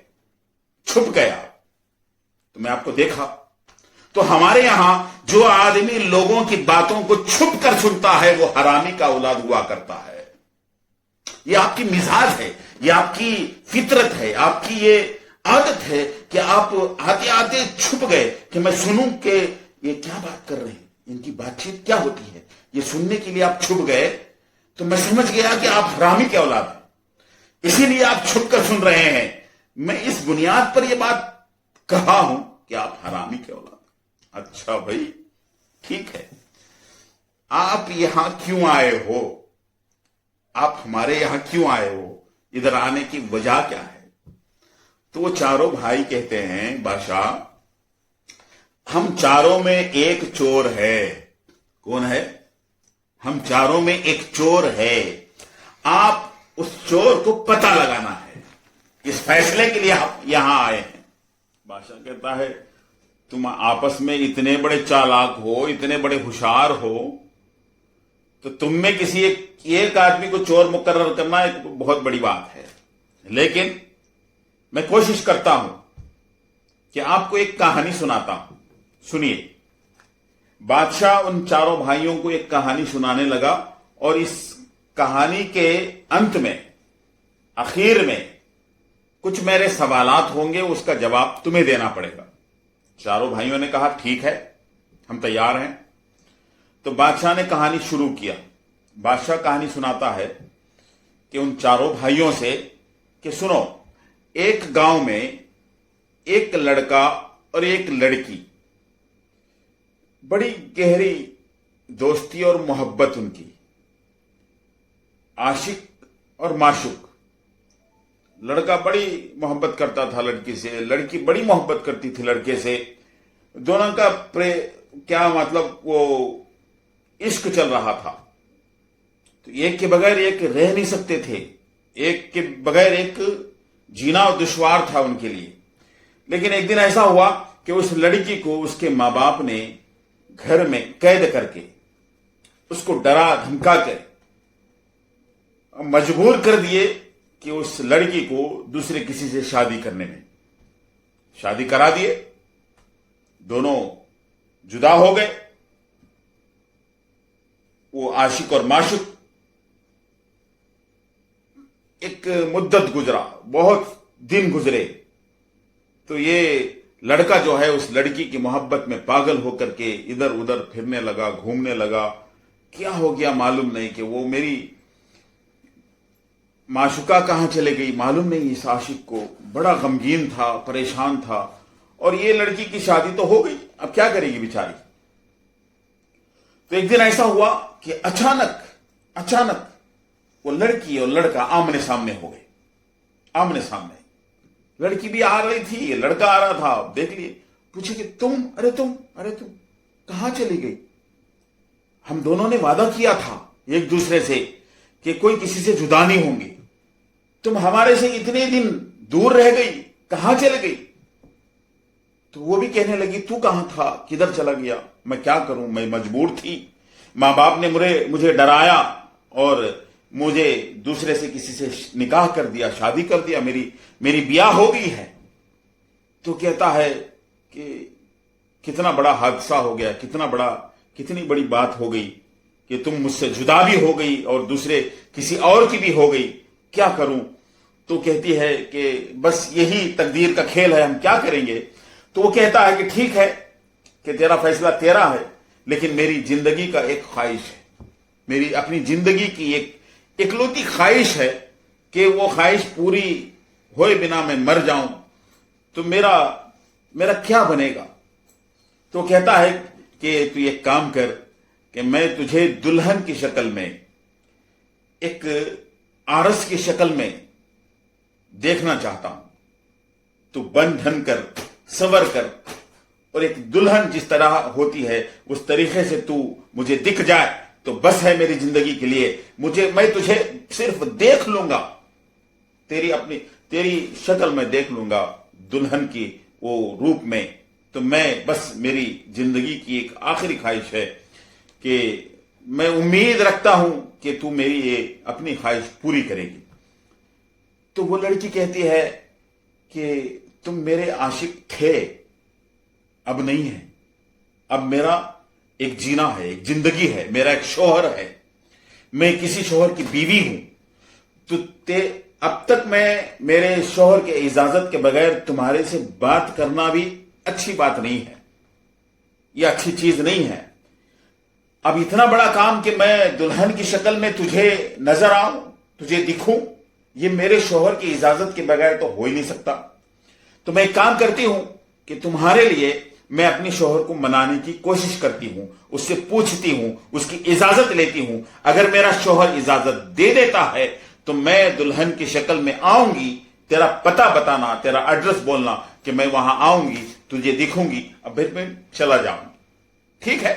S1: آپ, تو میں آپ کو دیکھا. تو ہمارے یہاں جو آدمی لوگوں کی باتوں کو چھپ کر سنتا ہے وہ حرامی کا اولاد ہوا کرتا ہے. یہ آپ کی مزاج ہے, یہ آپ کی فطرت ہے, آپ کی یہ عادت ہے کہ آپ آتے آتے چھپ گئے کہ میں سنوں کہ یہ کیا بات کر رہے ہیں, ان کی بات چیت کیا ہوتی ہے. یہ سننے کے لیے آپ چھپ گئے تو میں سمجھ گیا کہ آپ حرامی کے اولاد ہیں, اسی لیے آپ چھپ کر سن رہے ہیں. میں اس بنیاد پر یہ بات کہا ہوں کہ آپ حرامی کے اولاد ہیں. اچھا بھائی ٹھیک ہے, آپ یہاں کیوں آئے ہو؟ آپ ہمارے یہاں کیوں آئے ہو؟ ادھر آنے کی وجہ کیا ہے؟ تو وہ چاروں بھائی کہتے ہیں بادشاہ ہم چاروں میں ایک چور ہے. کون ہے؟ ہم چاروں میں ایک چور ہے, آپ اس چور کو پتہ لگانا ہے. اس فیصلے کے لیے آپ یہاں آئے ہیں. بادشاہ کہتا ہے تم آپس میں اتنے بڑے چالاک ہو, اتنے بڑے ہوشیار ہو, تو تم میں کسی ایک آدمی کو چور مقرر کرنا ایک بہت بڑی بات ہے. لیکن میں کوشش کرتا ہوں کہ آپ کو ایک کہانی سناتا ہوں. سنیے. بادشاہ ان چاروں بھائیوں کو ایک کہانی سنانے لگا, اور اس کہانی کے انت میں, اخیر میں کچھ میرے سوالات ہوں گے, اس کا جواب تمہیں دینا پڑے گا. چاروں بھائیوں نے کہا ٹھیک ہے ہم تیار ہیں. تو بادشاہ نے کہانی شروع کیا. بادشاہ کہانی سناتا ہے کہ ان چاروں بھائیوں سے کہ سنو, ایک گاؤں میں ایک لڑکا اور ایک لڑکی, بڑی گہری دوستی اور محبت ان کی, عاشق اور معشوق. لڑکا بڑی محبت کرتا تھا لڑکی سے, لڑکی بڑی محبت کرتی تھی لڑکے سے. دونوں کا کیا مطلب وہ عشق چل رہا تھا. تو ایک کے بغیر ایک رہ نہیں سکتے تھے, ایک کے بغیر ایک جینا دشوار تھا ان کے لیے. لیکن ایک دن ایسا ہوا کہ اس لڑکی کو اس کے ماں باپ نے گھر میں قید کر کے, اس کو ڈرا دھمکا کر مجبور کر دیے کہ اس لڑکی کو دوسرے کسی سے شادی کرنے میں. شادی کرا دیے, دونوں جدا ہو گئے. وہ عاشق اور معشوق, ایک مدت گزرا, بہت دن گزرے. تو یہ لڑکا جو ہے اس لڑکی کی محبت میں پاگل ہو کر کے ادھر ادھر پھرنے لگا, گھومنے لگا. کیا ہو گیا معلوم نہیں, کہ وہ میری معشوقہ کہاں چلے گئی معلوم نہیں. اس عاشق کو بڑا غمگین تھا, پریشان تھا. اور یہ لڑکی کی شادی تو ہو گئی, اب کیا کرے گی بیچاری. تو ایک دن ایسا ہوا کہ اچانک وہ لڑکی اور لڑکا آمنے سامنے ہو گئے. آمنے سامنے, لڑکی بھی آ رہی تھی, لڑکا آ رہا تھا. دیکھ لیے, پوچھے کہ تم کہاں چلی گئی؟ ہم دونوں نے وعدہ کیا تھا ایک دوسرے سے کہ کوئی کسی سے جدا نہیں ہوں گے. تم ہمارے سے اتنے دن دور رہ گئی, کہاں چل گئی؟ تو وہ بھی کہنے لگی تو کہاں تھا, کدھر چلا گیا؟ میں کیا کروں, میں مجبور تھی. ماں باپ نے مجھے ڈرایا اور مجھے دوسرے سے کسی سے نکاح کر دیا, شادی کر دیا, میری بیاہ ہو گئی ہے. तो कहता है कि कितना बड़ा हादसा हो गया, कितनी बड़ी बात हो गई कि तुम मुझसे जुदा भी हो गई और दूसरे किसी और की भी हो गई, क्या करूं। तो कहती है कि बस यही तकदीर का खेल है, हम क्या करेंगे। तो वो कहता है कि ठीक है कि तेरा फैसला तेरा है, लेकिन मेरी जिंदगी का एक ख्वाहिश है, मेरी अपनी जिंदगी की एक इकलौती ख्वाहिश है कि वो ख्वाहिश पूरी होए बिना मैं मर जाऊं तो मेरा क्या बनेगा। तो कहता है कि तू एक काम कर कि मैं तुझे दुल्हन की शक्ल में, एक आरस की शक्ल में देखना चाहता हूं। तू बन ठन कर, संवर कर, और एक दुल्हन जिस तरह होती है उस तरीके से तू मुझे दिख जाए तो बस है मेरी जिंदगी के लिए। मैं तुझे सिर्फ देख लूंगा, तेरी शक्ल में देख लूंगा दुल्हन की वो रूप में, तो मैं बस मेरी जिंदगी की एक आखिरी ख्वाहिश है कि मैं उम्मीद रखता हूं कि तू मेरी ये अपनी ख्वाहिश पूरी करेगी। तो वो लड़की कहती है कि तुम मेरे आशिक थे, अब नहीं है, अब मेरा एक जीना है, एक जिंदगी है, मेरा एक शौहर है, मैं किसी शौहर की बीवी हूं। तो अब तक मैं मेरे शौहर के इजाजत के बगैर तुम्हारे से बात करना भी अच्छी बात नहीं है, यह अच्छी चीज नहीं है। अब इतना बड़ा काम कि मैं दुल्हन की शक्ल में तुझे नजर आऊं, तुझे दिखूं, ये मेरे शौहर की इजाजत के बगैर तो हो ही नहीं सकता। तो मैं एक काम करती हूं कि तुम्हारे लिए मैं अपनी शौहर को मनाने की कोशिश करती हूं, उससे पूछती हूं, उसकी इजाजत लेती हूं। अगर मेरा शौहर इजाजत दे देता है तो मैं दुल्हन की शक्ल में आऊंगी, तेरा पता बताना, तेरा एड्रेस बोलना कि मैं वहां आऊंगी, तुझे दिखूंगी, अब फिर मैं चला जाऊंगी। ठीक है।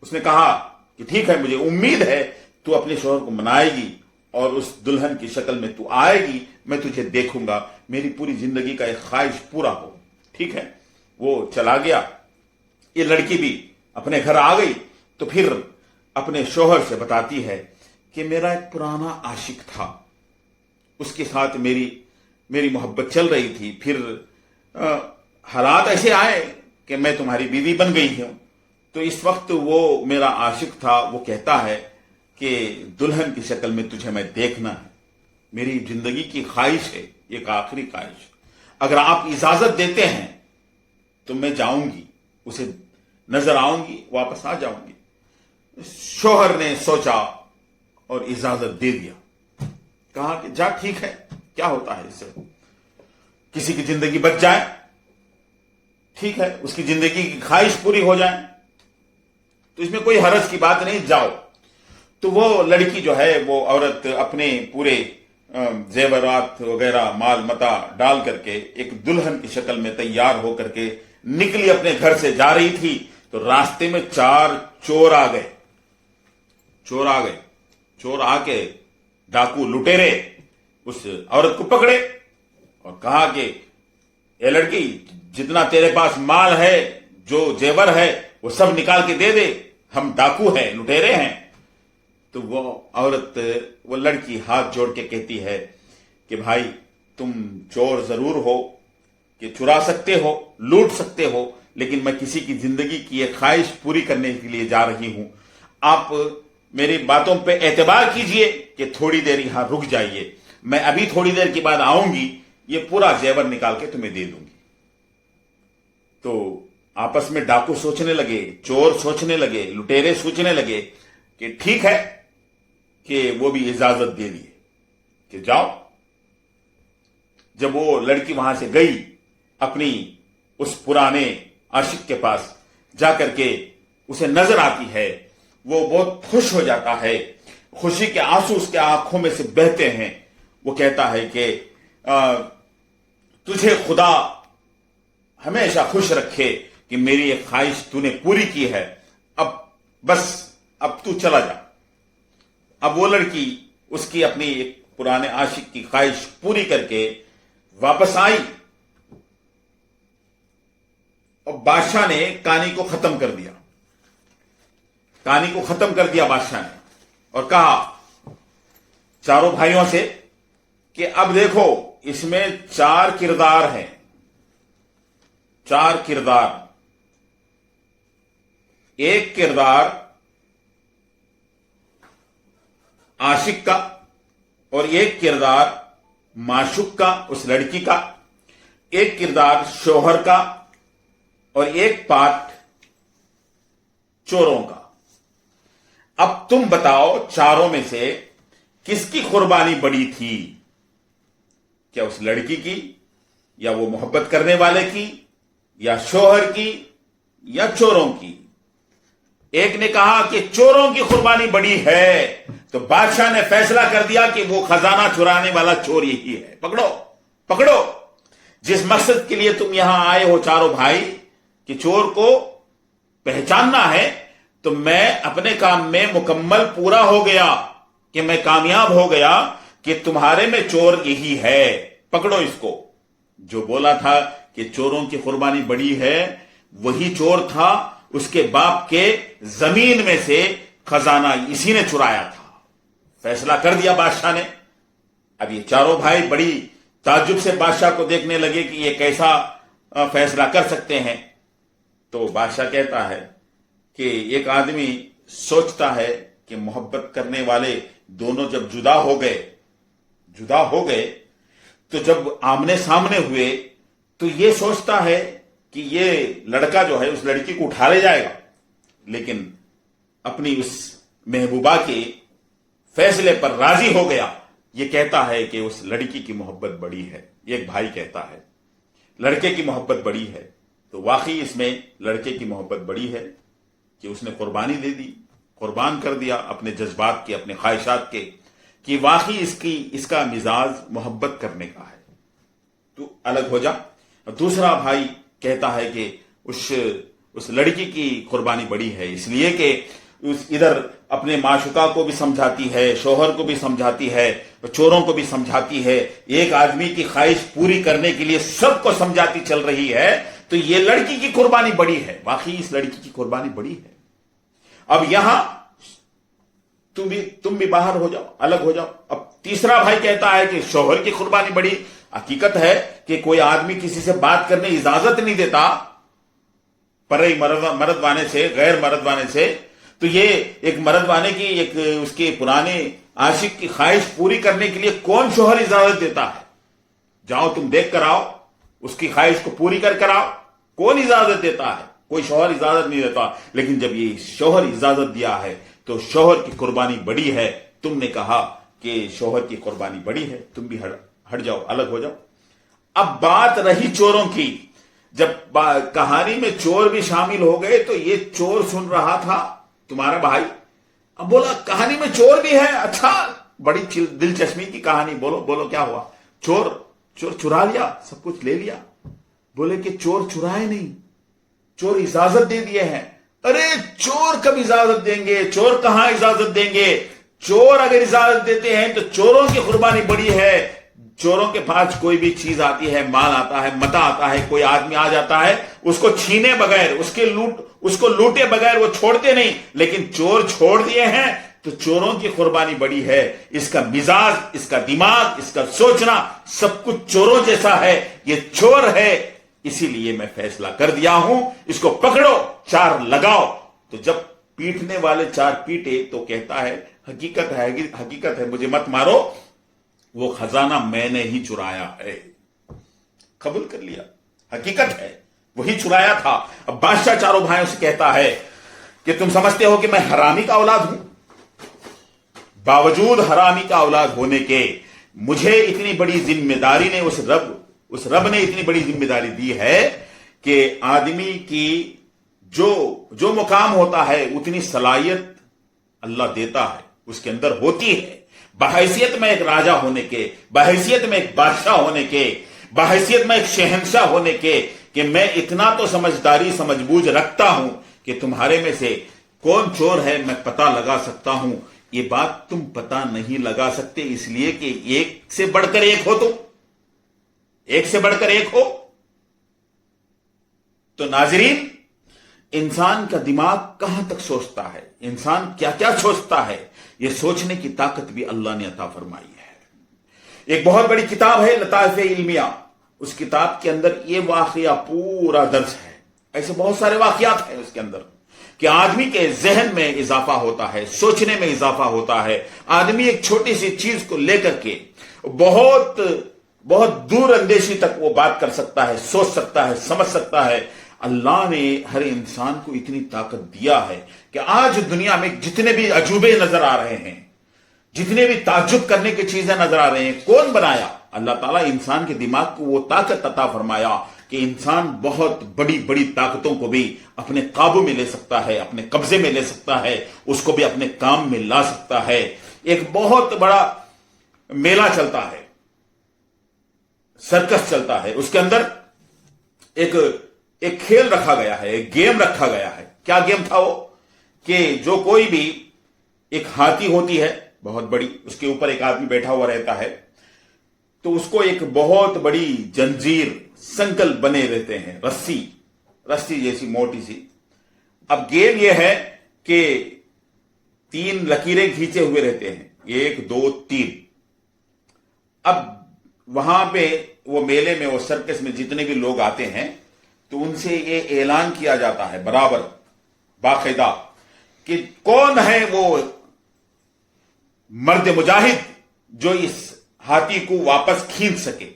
S1: उसने कहा कि ठीक है, मुझे उम्मीद है तू अपने शौहर को मनाएगी और उस दुल्हन की शक्ल में तू आएगी, मैं तुझे देखूंगा, मेरी पूरी जिंदगी का एक ख्वाहिश पूरा हो। ठीक है। वो चला गया। ये लड़की भी अपने घर आ गई तो फिर अपने शौहर से बताती है कि मेरा एक पुराना आशिक था, उसके साथ मेरी मोहब्बत चल रही थी, फिर हालात ऐसे आए कि मैं तुम्हारी बीवी बन गई हूं। तो इस वक्त वो मेरा आशिक था, वो कहता है कि दुल्हन की शक्ल में तुझे मैं देखना है, मेरी जिंदगी की ख्वाहिश है, एक आखिरी ख्वाहिश। अगर आप इजाजत देते हैं तो मैं जाऊंगी, उसे नजर आऊंगी, वापस आ जाऊंगी। शौहर ने सोचा और इजाजत दे दिया। कहा कि जा ठीक है, क्या होता है इससे, किसी की जिंदगी बच जाए, ठीक है, उसकी जिंदगी की ख्वाहिश पूरी हो जाए, तो इसमें कोई हरज की बात नहीं, जाओ। तो वो लड़की जो है, वो औरत अपने पूरे जेवरात वगैरह माल मता डाल करके एक दुल्हन की शक्ल में तैयार होकर के निकली, अपने घर से जा रही थी। तो रास्ते में 4 चोर आ गए। चोर आके, डाकू लुटेरे उस औरत को पकड़े और कहा कि ये लड़की, जितना तेरे पास माल है, जो जेवर है, वो सब निकाल के दे दे, हम डाकू हैं, लुटेरे हैं। तो वो लड़की हाथ जोड़ के कहती है कि भाई, तुम चोर जरूर हो कि चुरा सकते हो, लूट सकते हो, लेकिन मैं किसी की जिंदगी की एक ख्वाहिश पूरी करने के लिए जा रही हूं। आप मेरी बातों पे एतबार कीजिए कि थोड़ी देर यहां रुक जाइए, मैं अभी थोड़ी देर के बाद आऊंगी, ये पूरा जेवर निकाल के तुम्हें दे दूंगी। तो आपस में डाकू सोचने लगे, चोर सोचने लगे, लुटेरे सोचने लगे कि ठीक है कि वो भी इजाजत दे दिए कि जाओ। जब वो लड़की वहां से गई, अपनी उस पुराने आशिक के पास जाकर के उसे नजर आती है, वो बहुत खुश हो जाता है, खुशी के आंसू उसके आंखों में से बहते हैं। वो कहता है कि तुझे खुदा हमेशा खुश रखे कि मेरी एक ख्वाहिश तूने पूरी की है, अब तू चला जा। अब वो लड़की उसकी अपनी एक पुराने आशिक की ख्वाहिश पूरी करके वापस आई और बादशाह ने कहानी को खत्म कर दिया। बादशाह ने और कहा चारों भाइयों से कि अब देखो, इसमें 4 किरदार हैं, 4 किरदार, एक किरदार आशिक का और एक किरदार माशूक का, उस लड़की का, एक किरदार शोहर का और एक पार्ट चोरों का। अब तुम बताओ चारों में से किसकी कुर्बानी बड़ी थी? क्या उस लड़की की, या वो मोहब्बत करने वाले की, या शोहर की, या चोरों की? एक ने कहा कि चोरों की कुर्बानी बड़ी है, तो बादशाह ने फैसला कर दिया कि वो खजाना चुराने वाला चोर यही है। पकड़ो पकड़ो। जिस मकसद के लिए तुम यहां आए हो चारों भाई, कि चोर को पहचानना है, तो मैं अपने काम में मुकम्मल पूरा हो गया, कि मैं कामयाब हो गया कि तुम्हारे में चोर यही है। पकड़ो इसको। जो बोला था कि चोरों की कुर्बानी बड़ी है, वही चोर था। उसके बाप के जमीन में से खजाना इसी ने चुराया था। फैसला कर दिया बादशाह ने। अब ये चारों भाई बड़ी ताज्जुब से बादशाह को देखने लगे कि ये कैसा फैसला कर सकते हैं। तो बादशाह कहता है कि एक आदमी सोचता है कि मोहब्बत करने वाले दोनों जब जुदा हो गए तो जब आमने सामने हुए तो ये सोचता है कि ये लड़का जो है उस लड़की को उठा ले जाएगा, लेकिन अपनी उस महबूबा के फैसले पर राजी हो गया। ये कहता है कि उस लड़की की मोहब्बत बड़ी है। एक भाई कहता है लड़के की मोहब्बत बड़ी है। तो वाकई इसमें लड़के की मोहब्बत बड़ी है कि उसने कुर्बानी दे दी, कुर्बान कर दिया अपने जज्बात के, अपने ख्वाहिशात के, कि वाकई इसका मिजाज मोहब्बत करने का है, तू अलग हो जा। दूसरा भाई कहता है कि उस लड़की की कुर्बानी बड़ी है, इसलिए कि इधर अपने माशुका को भी समझाती है, शोहर को भी समझाती है, चोरों को भी समझाती है, एक आदमी की ख्वाहिश पूरी करने के लिए सबको समझाती चल रही है। तो ये लड़की की कुर्बानी बड़ी है, वाकई इस लड़की की कुर्बानी बड़ी है। अब यहां तुम भी बाहर हो जाओ, अलग हो जाओ। अब तीसरा भाई कहता है कि शोहर की कुर्बानी बड़ी। हकीकत है कि कोई आदमी किसी से बात करने इजाजत नहीं देता परई मर्द वाने से, गैर मर्द वाने से। तो ये एक मर्द वाने की, एक उसके पुराने आशिक की ख्वाहिश पूरी करने के लिए कौन शोहर इजाजत देता है? जाओ तुम देख कर आओ, उसकी ख्वाहिश को पूरी कर आओ। कौन इजाजत देता है? कोई शोहर इजाजत नहीं देता। लेकिन जब ये शोहर इजाजत दिया है तो शोहर की कुर्बानी बड़ी है। तुमने कहा कि शोहर की कुर्बानी बड़ी है, तुम भी हट जाओ, अलग हो जाओ। अब बात रही चोरों की। जब कहानी में चोर भी शामिल हो गए तो ये चोर सुन रहा था तुम्हारा भाई। अब बोला कहानी में चोर भी है, अच्छा बड़ी दिलचस्पी की कहानी, बोलो क्या हुआ? चोर चुरा लिया, सब कुछ ले लिया। बोले कि चोर चुराए नहीं, चोर इजाजत दे दिए हैं। अरे चोर कब इजाजत देंगे? चोर कहां इजाजत देंगे? चोर अगर इजाजत देते हैं तो चोरों की कुर्बानी बड़ी है। चोरों के पास कोई भी चीज आती है, माल आता है, मता आता है, कोई आदमी आ जाता है, उसको छीने बगैर, उसको लूटे बगैर वो छोड़ते नहीं। लेकिन चोर छोड़ दिए हैं तो चोरों की कुर्बानी बड़ी है। इसका मिजाज, इसका दिमाग, इसका सोचना सब कुछ चोरों जैसा है। ये चोर है, इसीलिए मैं फैसला कर दिया हूं, इसको पकड़ो, 4 लगाओ। तो जब पीटने वाले 4 पीटे तो कहता है हकीकत है, मुझे मत मारो, वो खजाना मैंने ही चुराया है। कबूल कर लिया, हकीकत है, वही चुराया था। अब बादशाह चारों भाइयों से कहता है कि तुम समझते हो कि मैं हरामी का औलाद हूं। बावजूद हरामी का औलाद होने के मुझे इतनी बड़ी जिम्मेदारी ने उस रब ने इतनी बड़ी जिम्मेदारी दी है कि आदमी की जो मुकाम होता है उतनी सलाहियत अल्लाह देता है, उसके अंदर होती है। बहैसियत में एक राजा होने के, बहैसियत में एक बादशाह होने के, बहैसियत में एक शहंशाह होने के, कि मैं इतना तो समझदारी समझबूझ रखता हूं कि तुम्हारे में से कौन चोर है मैं पता लगा सकता हूं। ये बात तुम पता नहीं लगा सकते, इसलिए कि एक से बढ़कर एक हो, तुम एक से बढ़कर एक हो। तो नाजरीन, इंसान का दिमाग कहां तक सोचता है, इंसान क्या क्या सोचता है, यह सोचने की ताकत भी अल्लाह ने अता फरमाई है। एक बहुत बड़ी किताब है लताइफ इल्मिया, اس کتاب کے اندر یہ واقعہ پورا درج ہے. ایسے بہت سارے واقعات ہیں اس کے اندر کہ آدمی کے ذہن میں اضافہ ہوتا ہے, سوچنے میں اضافہ ہوتا ہے. آدمی ایک چھوٹی سی چیز کو لے کر کے بہت بہت دور اندیشی تک وہ بات کر سکتا ہے, سوچ سکتا ہے, سمجھ سکتا ہے. اللہ نے ہر انسان کو اتنی طاقت دیا ہے کہ آج دنیا میں جتنے بھی عجوبے نظر آ رہے ہیں, جتنے بھی تعجب کرنے کی چیزیں نظر آ رہے ہیں, کون بنایا؟ اللہ تعالیٰ انسان کے دماغ کو وہ طاقت عطا فرمایا کہ انسان بہت بڑی بڑی طاقتوں کو بھی اپنے قابو میں لے سکتا ہے, اپنے قبضے میں لے سکتا ہے, اس کو بھی اپنے کام میں لا سکتا ہے. ایک بہت بڑا میلہ چلتا ہے, سرکس چلتا ہے, اس کے اندر ایک کھیل رکھا گیا ہے, ایک گیم رکھا گیا ہے. کیا گیم تھا وہ؟ کہ جو کوئی بھی ایک ہاتھی ہوتی ہے بہت بڑی, اس کے اوپر ایک آدمی بیٹھا ہوا رہتا ہے, تو اس کو ایک بہت بڑی جنجیر, سنکل بنے رہتے ہیں, رسی جیسی موٹی سی. اب گیم یہ ہے کہ 3 لکیریں کھینچے ہوئے رہتے ہیں, 1 2 3. اب وہاں پہ وہ میلے میں, وہ سرکس میں جتنے بھی لوگ آتے ہیں تو ان سے یہ اعلان کیا جاتا ہے برابر باقاعدہ کہ کون ہے وہ مرد مجاہد جو اس ہاتھی کو واپس کھینچ سکے.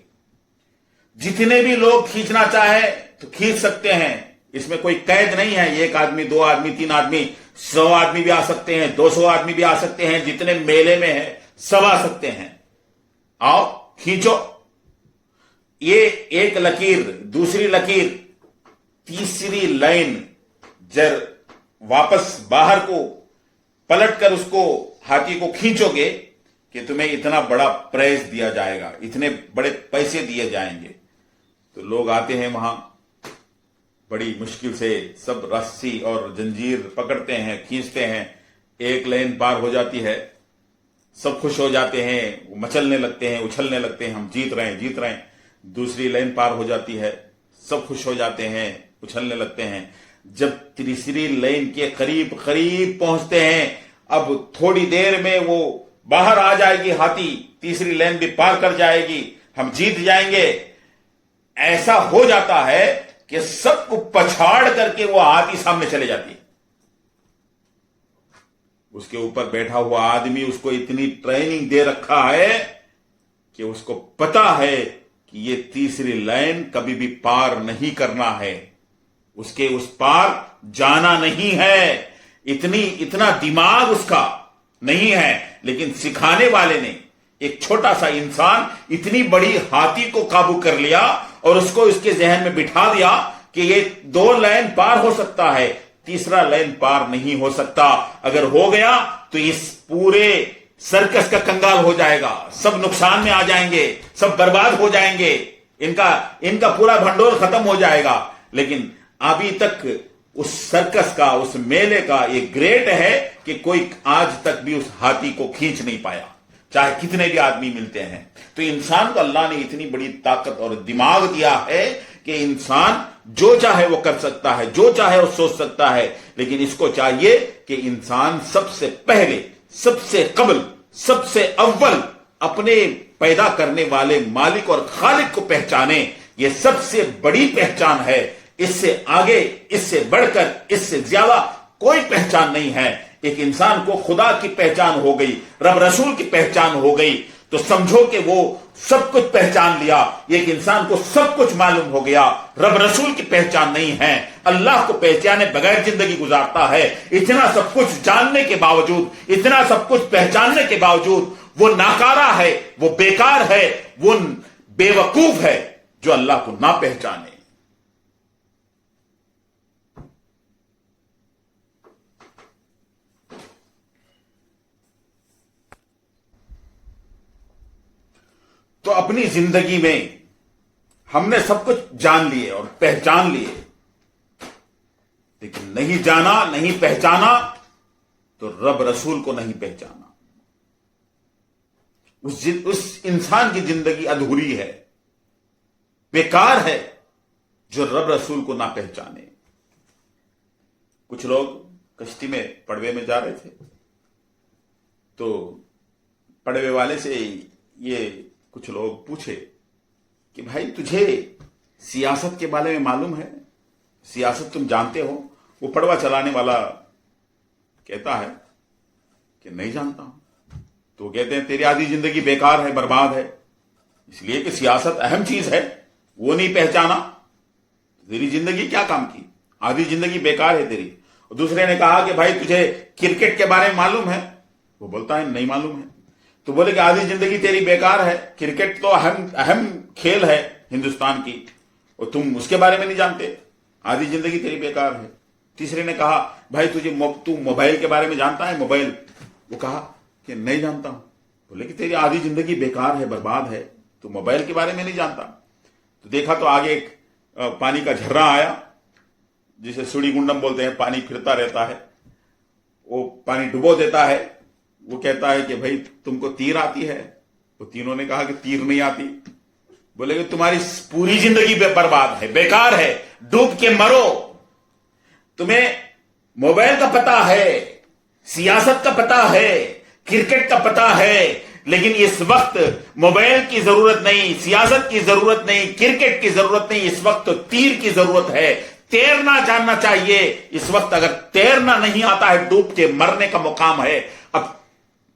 S1: جتنے بھی لوگ کھینچنا چاہے تو کھینچ سکتے ہیں, اس میں کوئی قید نہیں ہے. 1 آدمی, 2 آدمی, 3 آدمی, 100 آدمی بھی آ سکتے ہیں, 200 آدمی بھی آ سکتے ہیں, جتنے میلے میں ہیں سب آ سکتے ہیں. آؤ کھینچو. یہ ایک لکیر, دوسری لکیر, تیسری لائن جب واپس باہر کو پلٹ کر اس کو ہاتھی کو کھینچو گے کہ تمہیں اتنا بڑا پرائز دیا جائے گا, اتنے بڑے پیسے دیے جائیں گے. تو لوگ آتے ہیں وہاں, بڑی مشکل سے سب رسی اور جنجیر پکڑتے ہیں, کھینچتے ہیں. ایک لائن پار ہو جاتی ہے, سب خوش ہو جاتے ہیں, وہ مچلنے لگتے ہیں, اچھلنے لگتے ہیں, ہم جیت رہے ہیں. دوسری لائن پار ہو جاتی ہے, سب خوش ہو جاتے ہیں, اچھلنے لگتے ہیں. جب تیسری لائن کے قریب پہنچتے ہیں, اب تھوڑی دیر میں وہ باہر آ جائے گی, ہاتھی تیسری لائن بھی پار کر جائے گی, ہم جیت جائیں گے. ایسا ہو جاتا ہے کہ سب کو پچھاڑ کر کے وہ ہاتھی سامنے چلے جاتی ہے. اس کے اوپر بیٹھا ہوا آدمی, اس کو اتنی ٹریننگ دے رکھا ہے کہ اس کو پتا ہے کہ یہ تیسری لائن کبھی بھی پار نہیں کرنا ہے, اس کے اس پار جانا نہیں ہے. اتنا دماغ اس کا نہیں ہے. لیکن سکھانے والے نے, ایک چھوٹا سا انسان اتنی بڑی ہاتھی کو قابو کر لیا اور اس کو اس کے ذہن میں بٹھا دیا کہ یہ 2 لائن پار ہو سکتا ہے, تیسرا لائن پار نہیں ہو سکتا. اگر ہو گیا تو اس پورے سرکس کا کنگال ہو جائے گا, سب نقصان میں آ جائیں گے, سب برباد ہو جائیں گے, ان کا پورا بھنڈول ختم ہو جائے گا. لیکن ابھی تک اس سرکس کا, اس میلے کا یہ گریٹ ہے کہ کوئی آج تک بھی اس ہاتھی کو کھینچ نہیں پایا, چاہے کتنے بھی آدمی ملتے ہیں. تو انسان کو اللہ نے اتنی بڑی طاقت اور دماغ دیا ہے کہ انسان جو چاہے وہ کر سکتا ہے, جو چاہے وہ سوچ سکتا ہے. لیکن اس کو چاہیے کہ انسان سب سے پہلے, سب سے قبل, سب سے اول اپنے پیدا کرنے والے مالک اور خالق کو پہچانے. یہ سب سے بڑی پہچان ہے. اس سے آگے, اس سے بڑھ کر, اس سے زیادہ کوئی پہچان نہیں ہے. ایک انسان کو خدا کی پہچان ہو گئی, رب رسول کی پہچان ہو گئی تو سمجھو کہ وہ سب کچھ پہچان لیا. ایک انسان کو سب کچھ معلوم ہو گیا, رب رسول کی پہچان نہیں ہے, اللہ کو پہچانے بغیر زندگی گزارتا ہے. اتنا سب کچھ جاننے کے باوجود, اتنا سب کچھ پہچاننے کے باوجود وہ ناکارہ ہے, وہ بیکار ہے, وہ بے وقوف ہے جو اللہ کو نہ پہچانے. تو اپنی زندگی میں ہم نے سب کچھ جان لیے اور پہچان لیے, لیکن نہیں جانا, نہیں پہچانا تو رب رسول کو نہیں پہچانا. اس انسان کی زندگی ادھوری ہے, بیکار ہے جو رب رسول کو نہ پہچانے. کچھ لوگ کشتی میں پڑوے میں جا رہے تھے تو پڑوے والے سے یہ کچھ لوگ پوچھے कि भाई तुझे सियासत के बारे में मालूम है, सियासत तुम जानते हो? वो पड़वा चलाने वाला कहता है कि नहीं जानता हूं। तो कहते हैं तेरी आधी जिंदगी बेकार है, बर्बाद है, इसलिए कि सियासत अहम चीज है, वो नहीं पहचाना, तेरी जिंदगी क्या काम की, आधी जिंदगी बेकार है तेरी। और दूसरे ने कहा कि भाई तुझे क्रिकेट के बारे में मालूम है? वो बोलता है नहीं मालूम है। तो बोले कि आधी जिंदगी तेरी बेकार है, क्रिकेट तो अहम खेल है हिंदुस्तान की, और तुम उसके बारे में नहीं जानते, आधी जिंदगी तेरी बेकार है। तीसरे ने कहा भाई तू मोबाइल के बारे में जानता है? मोबाइल? वो कहा कि नहीं जानता हूं। बोले कि तेरी आधी जिंदगी बेकार है, बर्बाद है, तू मोबाइल के बारे में नहीं जानता। तो देखा तो आगे एक पानी का झर्रा आया, जिसे सुड़ी गुंडम बोलते हैं, पानी फिरता रहता है, वो पानी डुबो देता है। वो कहता है कि भाई तुमको तीर आती है? वो तीनों ने कहा कि तीर नहीं आती। बोले कि तुम्हारी पूरी जिंदगी बर्बाद है, बेकार है, डूब के मरो। तुम्हें मोबाइल का पता है, सियासत का पता है, क्रिकेट का पता है, लेकिन इस वक्त मोबाइल की जरूरत नहीं, सियासत की जरूरत नहीं, क्रिकेट की जरूरत नहीं, इस वक्त तो तीर की जरूरत है, तैरना जानना चाहिए। इस वक्त अगर तैरना नहीं आता है, डूब के मरने का मुकाम है। अब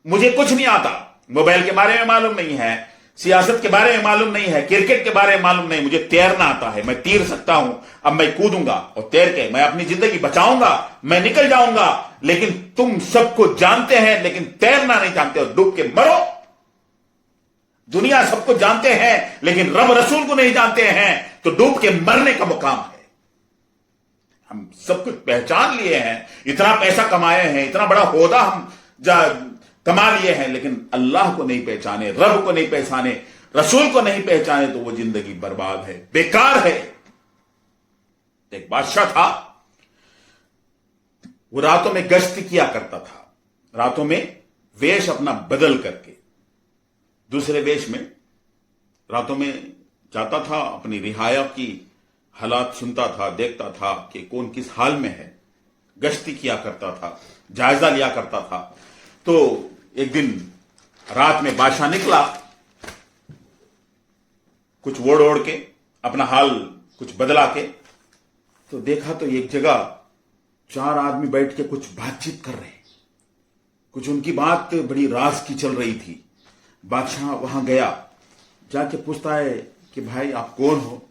S1: मुझे कुछ नहीं आता, मोबाइल के बारे में मालूम नहीं है, सियासत के बारे में मालूम नहीं है, क्रिकेट के बारे में मालूम नहीं, मुझे तैरना आता है, मैं तीर सकता हूं। अब मैं कूदूंगा और तैर के मैं अपनी जिंदगी बचाऊंगा, मैं निकल जाऊंगा। लेकिन तुम सबको जानते हैं, लेकिन तैरना नहीं जानते हो, डूब के मरो। दुनिया सबको जानते हैं, लेकिन रब रसूल को नहीं जानते हैं, तो डूब के मरने का मुकाम है। हम सब कुछ पहचान लिए हैं, इतना पैसा कमाए हैं, इतना बड़ा ओहदा हम कमा लिए हैं, लेकिन अल्लाह को नहीं पहचाने, रब को नहीं पहचाने, रसूल को नहीं पहचाने, तो वो जिंदगी बर्बाद है, बेकार है। एक बादशाह था, वो रातों में गश्त किया करता था, रातों में वेश अपना बदल करके दूसरे वेश में रातों में जाता था, अपनी रिहाया की हालात सुनता था, देखता था कि कौन किस हाल में है, गश्ती किया करता था, जायजा लिया करता था। तो एक दिन रात में बादशाह निकला, कुछ ओढ़ ओढ़ के, अपना हाल कुछ बदला के, तो देखा तो एक जगह 4 आदमी बैठ के कुछ बातचीत कर रहे हैं, कुछ उनकी बात बड़ी राज की चल रही थी। बादशाह वहां गया, जाके पूछता है कि भाई आप कौन हो?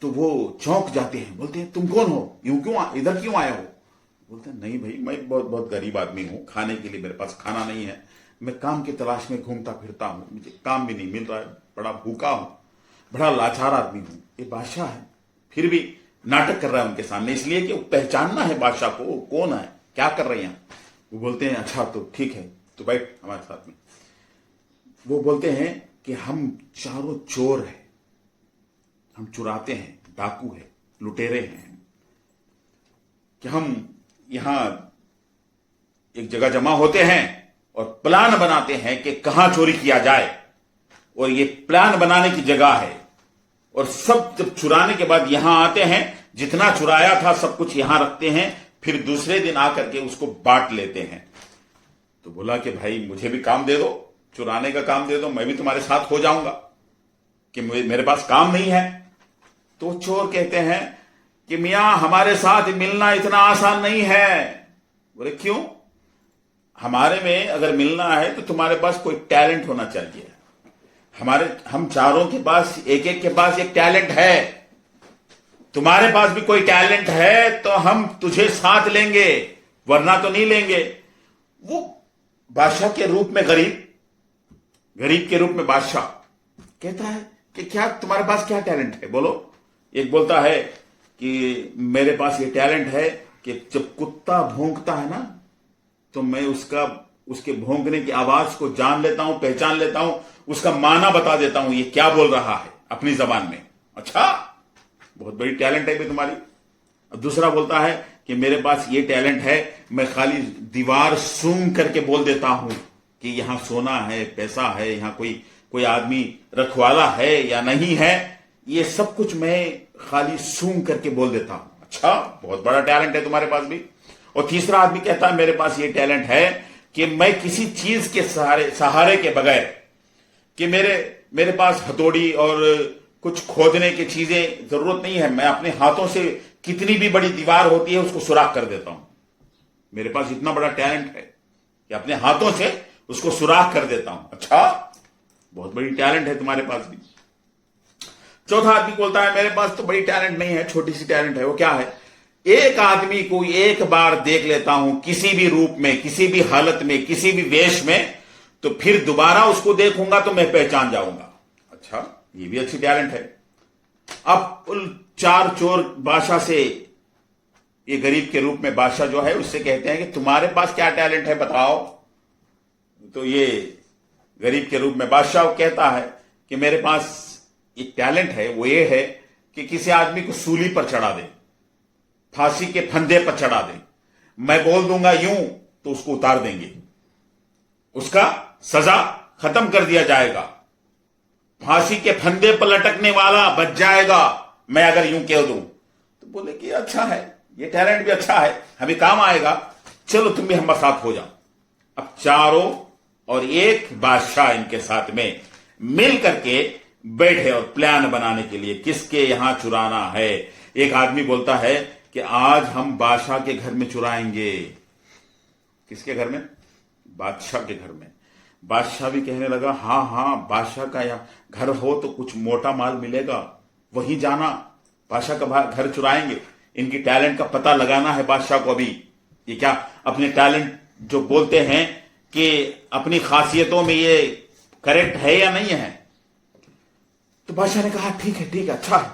S1: तो वो चौंक जाते हैं, बोलते हैं तुम कौन हो, यूं क्यों इधर क्यों आए हो? बोलते हैं नहीं भाई, मैं बहुत गरीब आदमी हूं, खाने के लिए मेरे पास खाना नहीं है, मैं काम की तलाश में घूमता फिरता हूं, मुझे काम भी नहीं मिल रहा है, बड़ा भूखा हूं, बड़ा लाचार आदमी हूं। ये बादशाह है, फिर भी नाटक कर रहा है उनके सामने, इसलिए कि पहचानना है बादशाह को, कौन है, क्या कर रहे हैं। वो बोलते हैं अच्छा तो ठीक है, तो बैठ हमारे साथ में। वो बोलते हैं कि हम चारों चोर हैं, हम चुराते हैं, डाकू है, लुटेरे हैं, कि हम यहां एक जगह जमा होते हैं और प्लान बनाते हैं कि कहां चोरी किया जाए, और ये प्लान बनाने की जगह है। और सब जब चुराने के बाद यहां आते हैं, जितना चुराया था सब कुछ यहां रखते हैं, फिर दूसरे दिन आकर के उसको बांट लेते हैं। तो बोला कि भाई मुझे भी काम दे दो, चुराने का काम दे दो, मैं भी तुम्हारे साथ हो जाऊंगा, कि मेरे पास काम नहीं है। तो चोर कहते हैं कि मियां हमारे साथ मिलना इतना आसान नहीं है। बोले क्यों? हमारे में अगर मिलना है तो तुम्हारे पास कोई टैलेंट होना चाहिए। हम चारों के पास एक के पास एक टैलेंट है, तुम्हारे पास भी कोई टैलेंट है तो हम तुझे साथ लेंगे, वरना तो नहीं लेंगे। वो बादशाह के रूप में गरीब के रूप में बादशाह कहता है कि क्या तुम्हारे पास क्या टैलेंट है, बोलो। एक बोलता है कि मेरे पास ये टैलेंट है कि जब कुत्ता भौंकता है ना, तो मैं उसके भौंकने की आवाज को जान लेता हूं, पहचान लेता हूं, उसका माना बता देता हूं, ये क्या बोल रहा है अपनी जबान में। अच्छा, बहुत बड़ी टैलेंट है भी तुम्हारी। दूसरा बोलता है कि मेरे पास ये टैलेंट है, मैं खाली दीवार सूंघ करके बोल देता हूं कि यहां सोना है, पैसा है, यहां कोई आदमी रखवाला है या नहीं है, ये सब कुछ मैं खाली सूंघ करके बोल देता हूं। अच्छा, बहुत बड़ा टैलेंट है तुम्हारे पास भी। और तीसरा आदमी कहता है मेरे पास ये टैलेंट है कि मैं किसी चीज के सहारे के बगैर, कि میرے پاس ہتھوڑی اور کچھ کھودنے کی چیزیں ضرورت نہیں ہے. میں اپنے ہاتھوں سے کتنی بھی بڑی دیوار ہوتی ہے اس کو سوراخ کر دیتا ہوں. میرے پاس اتنا بڑا ٹیلنٹ ہے کہ اپنے ہاتھوں سے اس کو سوراخ کر دیتا ہوں. اچھا، بہت بڑی ٹیلنٹ ہے تمہارے پاس بھی. چوتھا آدمی بولتا ہے میرے پاس تو بڑی ٹیلنٹ نہیں ہے، چھوٹی سی ٹیلنٹ ہے. وہ کیا ہے؟ ایک آدمی کو ایک بار دیکھ لیتا ہوں کسی بھی روپ میں، کسی بھی حالت میں، کسی بھی ویش میں، تو پھر دوبارہ اس کو دیکھوں گا تو میں پہچان جاؤں گا. اچھا، یہ بھی اچھی ٹیلنٹ ہے. اب چار چور بادشاہ سے، یہ غریب کے روپ میں بادشاہ جو ہے اس سے کہتے ہیں کہ تمہارے پاس کیا ٹیلنٹ ہے بتاؤ. تو یہ غریب کے روپ میں بادشاہ کہتا ہے کہ میرے پاس ایک ٹیلنٹ ہے، وہ یہ ہے کہ کسی آدمی کو سولی پر چڑھا دے، پھانسی کے پھندے پر چڑھا دے. میں بول دوں گا یوں تو اس کو اتار دیں گے، اس کا سزا ختم کر دیا جائے گا. پھانسی کے پھندے پر لٹکنے والا بچ جائے گا میں اگر یوں کہہ دوں. تو بولے کہ اچھا ہے، یہ ٹیلنٹ بھی اچھا ہے، ہمیں کام آئے گا، چلو تم بھی ہمارے ساتھ ہو جاؤ. اب چاروں اور ایک بادشاہ ان کے ساتھ میں مل کر کے بیٹھے اور پلان بنانے کے لیے کس کے یہاں چرانا ہے. ایک آدمی بولتا ہے کہ آج ہم بادشاہ کے گھر میں چرائیں گے. کس کے گھر میں؟ بادشاہ کے گھر میں. بادشاہ بھی کہنے لگا ہاں ہاں، بادشاہ کا یہاں گھر ہو تو کچھ موٹا مال ملے گا، وہیں جانا، بادشاہ کا گھر چرائیں گے. ان کی ٹیلنٹ کا پتہ لگانا ہے بادشاہ کو. ابھی یہ کیا اپنے ٹیلنٹ جو بولتے ہیں کہ اپنی خاصیتوں میں یہ کریکٹ ہے یا نہیں ہے. تو بادشاہ نے کہا ٹھیک ہے اچھا ہے.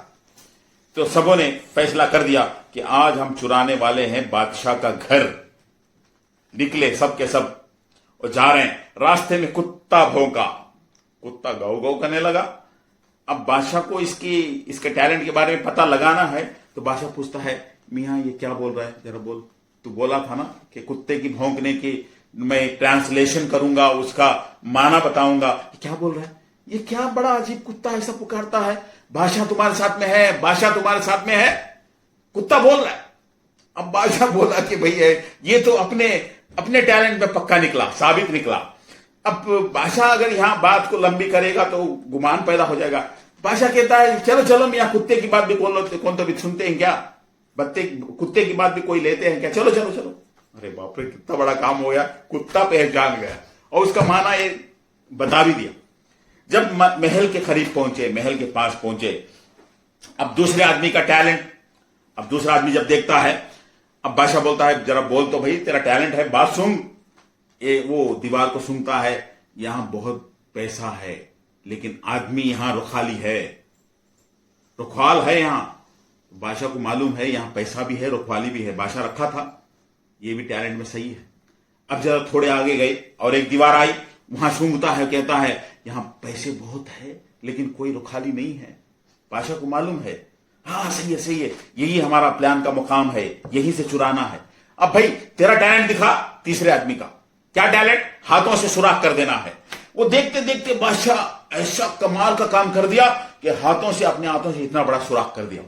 S1: تو سبوں نے فیصلہ کر دیا کہ آج ہم چرانے والے ہیں بادشاہ کا گھر. نکلے سب کے سب اور جا رہے ہیں. راستے میں کتا بھونکا، کتا گاؤ گاؤ کرنے لگا. اب بادشاہ کو اس کے ٹیلنٹ کے بارے میں پتہ لگانا ہے. تو بادشاہ پوچھتا ہے میاں یہ کیا بول رہا ہے، ذرا بول. تو بولا تھا نا کہ کتے کی بھونکنے کی میں ٹرانسلیشن کروں گا، اس کا معنی بتاؤں گا. کیا بول رہا ہے؟ یہ کیا بڑا عجیب کتا ایسا پکارتا ہے، بادشاہ تمہارے ساتھ میں ہے، بادشاہ تمہارے ساتھ میں ہے. کتا بول رہا ہے. اب بادشاہ بولا کہ بھئی یہ تو اپنے ٹیلنٹ میں پکا نکلا، ثابت نکلا. اب بادشاہ اگر یہاں بات کو لمبی کرے گا تو گمان پیدا ہو جائے گا. بادشاہ کہتا ہے چلو میاں، کتے کی بات بھی کون تو بھی سنتے ہیں کیا؟ کتے کی بات بھی کوئی لیتے ہیں کیا؟ چلو. ارے باپ رے، کتنا بڑا کام ہو گیا. کتا پہچان گیا اور اس کا معنی یہ بتا بھی دیا. جب محل کے قریب پہنچے، محل کے پاس پہنچے، اب دوسرے آدمی کا ٹیلنٹ، اب دوسرا آدمی جب دیکھتا ہے، اب بادشاہ بولتا ہے ذرا بول تو بھائی، تیرا ٹیلنٹ ہے، بات سن. وہ دیوار کو سنتا ہے. یہاں بہت پیسہ ہے لیکن آدمی یہاں رکھوالی ہے، رکھوال ہے یہاں. بادشاہ کو معلوم ہے یہاں پیسہ بھی ہے، رکھوالی بھی ہے. بادشاہ رکھا تھا، یہ بھی ٹیلنٹ میں صحیح ہے. اب ذرا تھوڑے آگے گئے اور ایک دیوار آئی، وہاں سونگتا ہے، کہتا ہے یہاں پیسے بہت ہے لیکن کوئی رکھوالی نہیں ہے. بادشاہ کو معلوم ہے ہاں صحیح ہے، یہی ہمارا پلان کا مقام ہے، یہیں سے چرانا ہے. اب بھائی تیرا ٹیلنٹ دکھا. تیسرے آدمی کا کیا ٹیلنٹ؟ ہاتھوں سے سوراخ کر دینا ہے. وہ دیکھتے دیکھتے بادشاہ ایسا کمال کا کام کر دیا کہ اپنے ہاتھوں سے اتنا بڑا سوراخ کر دیا.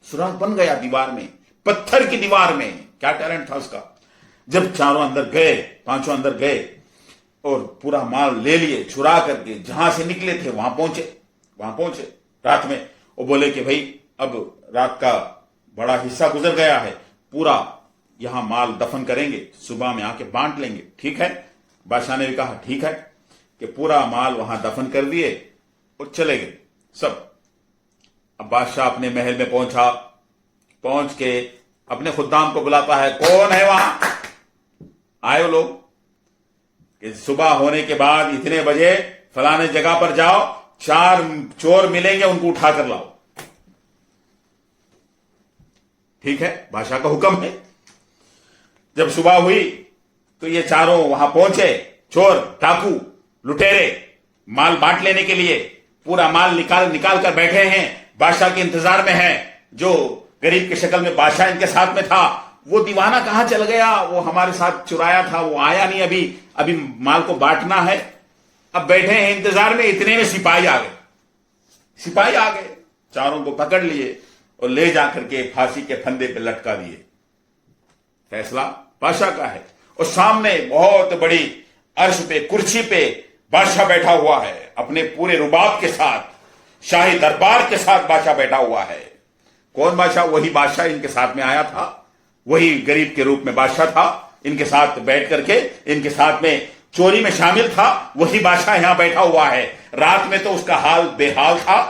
S1: سوراخ بن گیا دیوار میں، پتھر کی دیوار میں. کیا ٹیلنٹ تھا اس کا. جب چاروں اندر گئے، پانچوں اندر گئے اور پورا مال لے لیے، چرا کر کے جہاں سے نکلے تھے وہاں پہنچے رات میں. وہ بولے کہ بھائی اب رات کا بڑا حصہ گزر گیا ہے، پورا یہاں مال دفن کریں گے، صبح میں آ کے بانٹ لیں گے. ٹھیک ہے. بادشاہ نے بھی کہا ٹھیک ہے، کہ پورا مال وہاں دفن کر دیے اور چلے گئے سب. اب بادشاہ اپنے محل میں پہنچ کے اپنے خدام کو بلاتا ہے. کون ہے وہاں؟ آئے وہ لوگ کہ صبح ہونے کے بعد اتنے بجے فلانے جگہ پر جاؤ، 4 چور ملیں گے، ان کو اٹھا کر لاؤ. ٹھیک ہے، بادشاہ کا حکم ہے. جب صبح ہوئی تو یہ چاروں وہاں پہنچے، چور، ڈاکو، لٹیرے، مال بانٹ لینے کے لیے. پورا مال نکال کر بیٹھے ہیں، بادشاہ کے انتظار میں ہیں. جو غریب کی شکل میں بادشاہ ان کے ساتھ میں تھا، وہ دیوانہ کہاں چل گیا؟ وہ ہمارے ساتھ چرایا تھا، وہ آیا نہیں، ابھی مال کو بانٹنا ہے. اب بیٹھے ہیں انتظار میں. اتنے میں سپاہی آ گئے، چاروں کو پکڑ لیے اور لے جا کر کے پھانسی کے پھندے پہ لٹکا دیے. فیصلہ بادشاہ کا ہے اور سامنے بہت بڑی عرش پہ، کرسی پہ بادشاہ بیٹھا ہوا ہے. अपने पूरे रुबाब के साथ, शाही दरबार के साथ बादशाह बैठा हुआ है। कौन बादशाह? वही बादशाह इनके साथ में आया था, वही गरीब के रूप में बादशाह था, इनके साथ बैठ करके इनके साथ में चोरी में शामिल था, वही बादशाह यहां बैठा हुआ है। रात में तो उसका हाल बेहाल था,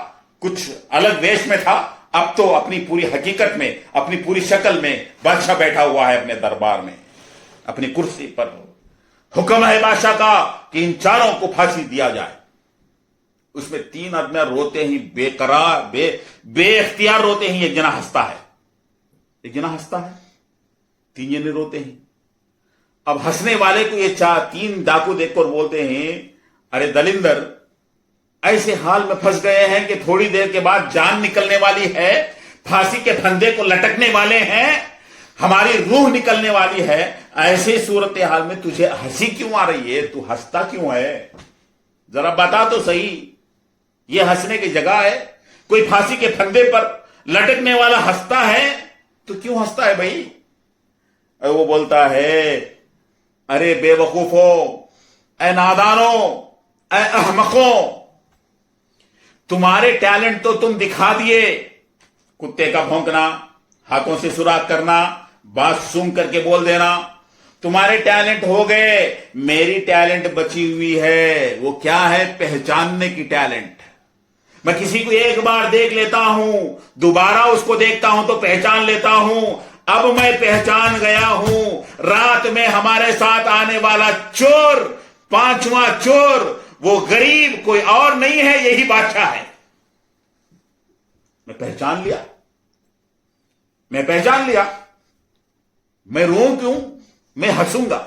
S1: कुछ अलग वेश में था, अब तो अपनी पूरी हकीकत में, अपनी पूरी शक्ल में बादशाह बैठा हुआ है अपने दरबार में, अपनी कुर्सी पर। हुक्म है बादशाह का कि इन चारों को फांसी दिया जाए। उसमें 3 आदमी रोते ही बेकरार बेख्तियार रोते ही एक जना हंसता है, एक जना हंसता है, 3 जने रोते हैं। अब हंसने वाले को ये 3 डाकू देखकर बोलते हैं, अरे दलिंदर, ऐसे हाल में फंस गए हैं कि थोड़ी देर के बाद जान निकलने वाली है, फांसी के फंदे को लटकने वाले हैं, हमारी रूह निकलने वाली है। ऐसे सूरत हाल में तुझे हंसी क्यों आ रही है? तू हंसता क्यों है? जरा बता तो सही। ये हंसने की जगह है? कोई फांसी के फंदे पर लटकने वाला हंसता है तो क्यों हंसता है भाई? वो बोलता है, अरे बेवकूफो, ए नादानो, ए अहमको, तुम्हारे टैलेंट तो तुम दिखा दिए। कुत्ते का भौंकना, हाथों से सुराख करना, बात सूंघ करके बोल देना, तुम्हारे टैलेंट हो गए। मेरी टैलेंट बची हुई है। वो क्या है? पहचानने की टैलेंट। मैं किसी को एक बार देख लेता हूं, दोबारा उसको देखता हूं तो पहचान लेता हूं। अब मैं पहचान गया हूं, रात में हमारे साथ आने वाला चोर, 5वां चोर, वो गरीब कोई और नहीं है, यही बादशाह है। मैं पहचान लिया, मैं पहचान लिया। मैं रोऊं क्यों? मैं हंसूंगा,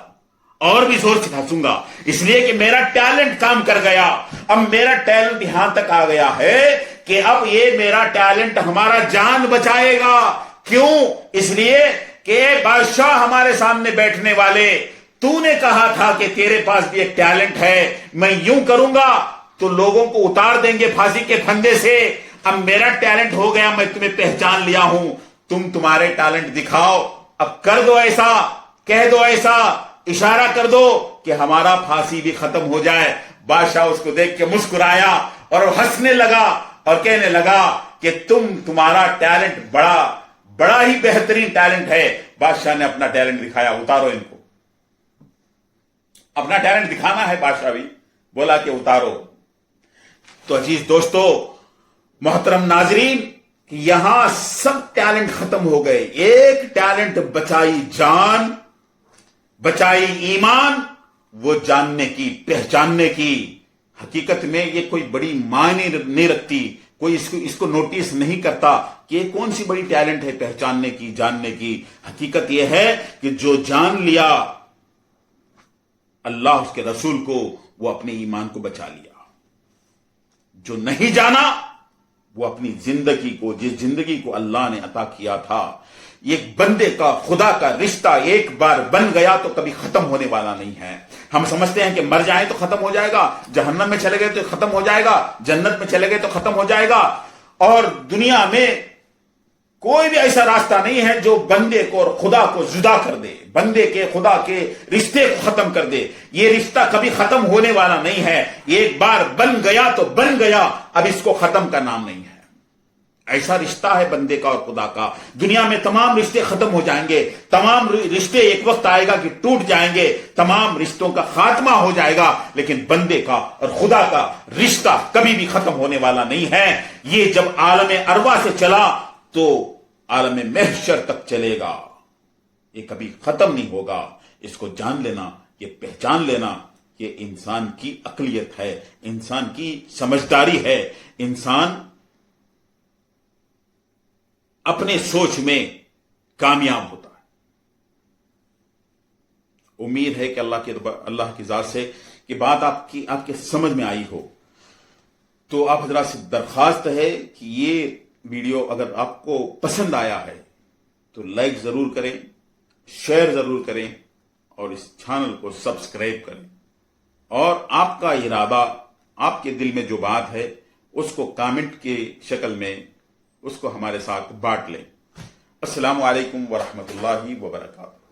S1: और भी जोर से हंसूंगा, इसलिए कि मेरा टैलेंट काम कर गया। अब मेरा टैलेंट यहां तक आ गया है कि अब ये मेरा टैलेंट हमारा जान बचाएगा। क्यों? इसलिए कि बादशाह हमारे सामने बैठने वाले, तूने कहा था कि तेरे पास भी एक टैलेंट है, मैं यूं करूंगा तो लोगों को उतार देंगे फांसी के फंदे से। अब मेरा टैलेंट हो गया, मैं तुम्हें पहचान लिया हूं, तुम्हारे टैलेंट दिखाओ। अब कर दो ऐसा, कह दो ऐसा, इशारा कर दो कि हमारा फांसी भी खत्म हो जाए। बादशाह उसको देख के मुस्कुराया और हंसने लगा और कहने लगा कि तुम्हारा टैलेंट बड़ा ही बेहतरीन टैलेंट है। बादशाह ने अपना टैलेंट दिखाया, उतारो इनको। अपना टैलेंट दिखाना है, बादशाह भी बोला कि उतारो। तो अजीज दोस्तों, मोहतरम नाजरीन, कि यहां सब टैलेंट खत्म हो गए, एक टैलेंट बचाई जान, बचाई ईमान, वो जानने की, पहचानने की। हकीकत में ये कोई बड़ी मायने नहीं रखती, कोई इसको नोटिस नहीं करता कि ये कौन सी बड़ी टैलेंट है पहचानने की, जानने की। हकीकत यह है कि जो जान लिया अल्लाह उसके रसूल को, वो अपने ईमान को बचा लिया। जो नहीं जाना, वो अपनी जिंदगी को, जिस जिंदगी को अल्लाह ने अता किया था, एक बंदे का खुदा का रिश्ता एक बार बन गया तो कभी खत्म होने वाला नहीं है। हम समझते हैं कि मर जाए तो खत्म हो जाएगा, जहन्नम में चले गए तो खत्म हो जाएगा, जन्नत में चले गए तो खत्म हो जाएगा, और दुनिया में कोई भी ऐसा रास्ता नहीं है जो बंदे को और खुदा को जुदा कर दे, बंदे के खुदा के रिश्ते को खत्म कर दे। ये रिश्ता कभी खत्म होने वाला नहीं है। एक बार बन गया तो बन गया, अब इसको खत्म का नाम नहीं है। ऐसा रिश्ता है बंदे का और खुदा का। दुनिया में तमाम रिश्ते खत्म हो जाएंगे, तमाम रिश्ते एक वक्त आएगा कि टूट जाएंगे, तमाम रिश्तों का खात्मा हो जाएगा, लेकिन बंदे का और खुदा का रिश्ता कभी भी खत्म होने वाला नहीं है। ये जब आलम अरवा से चला तो आलम महशर तक चलेगा, ये कभी खत्म नहीं होगा। इसको जान लेना, ये पहचान लेना, ये इंसान की अक्लियत है, इंसान की समझदारी है। इंसान अपने सोच में कामयाब होता है। उम्मीद है कि अल्लाह की जात से कि बात आपके समझ में आई हो। तो आप हजरात से दरखास्त है कि ये वीडियो अगर आपको पसंद आया है तो लाइक जरूर करें, शेयर जरूर करें और इस चैनल को सब्सक्राइब करें। और आपका इरादा, आपके दिल में जो बात है उसको कमेंट की शक्ल में उसको हमारे साथ बांट लें। अस्सलामु अलैकुम वरहमतुल्लाहि वबरकातुहू।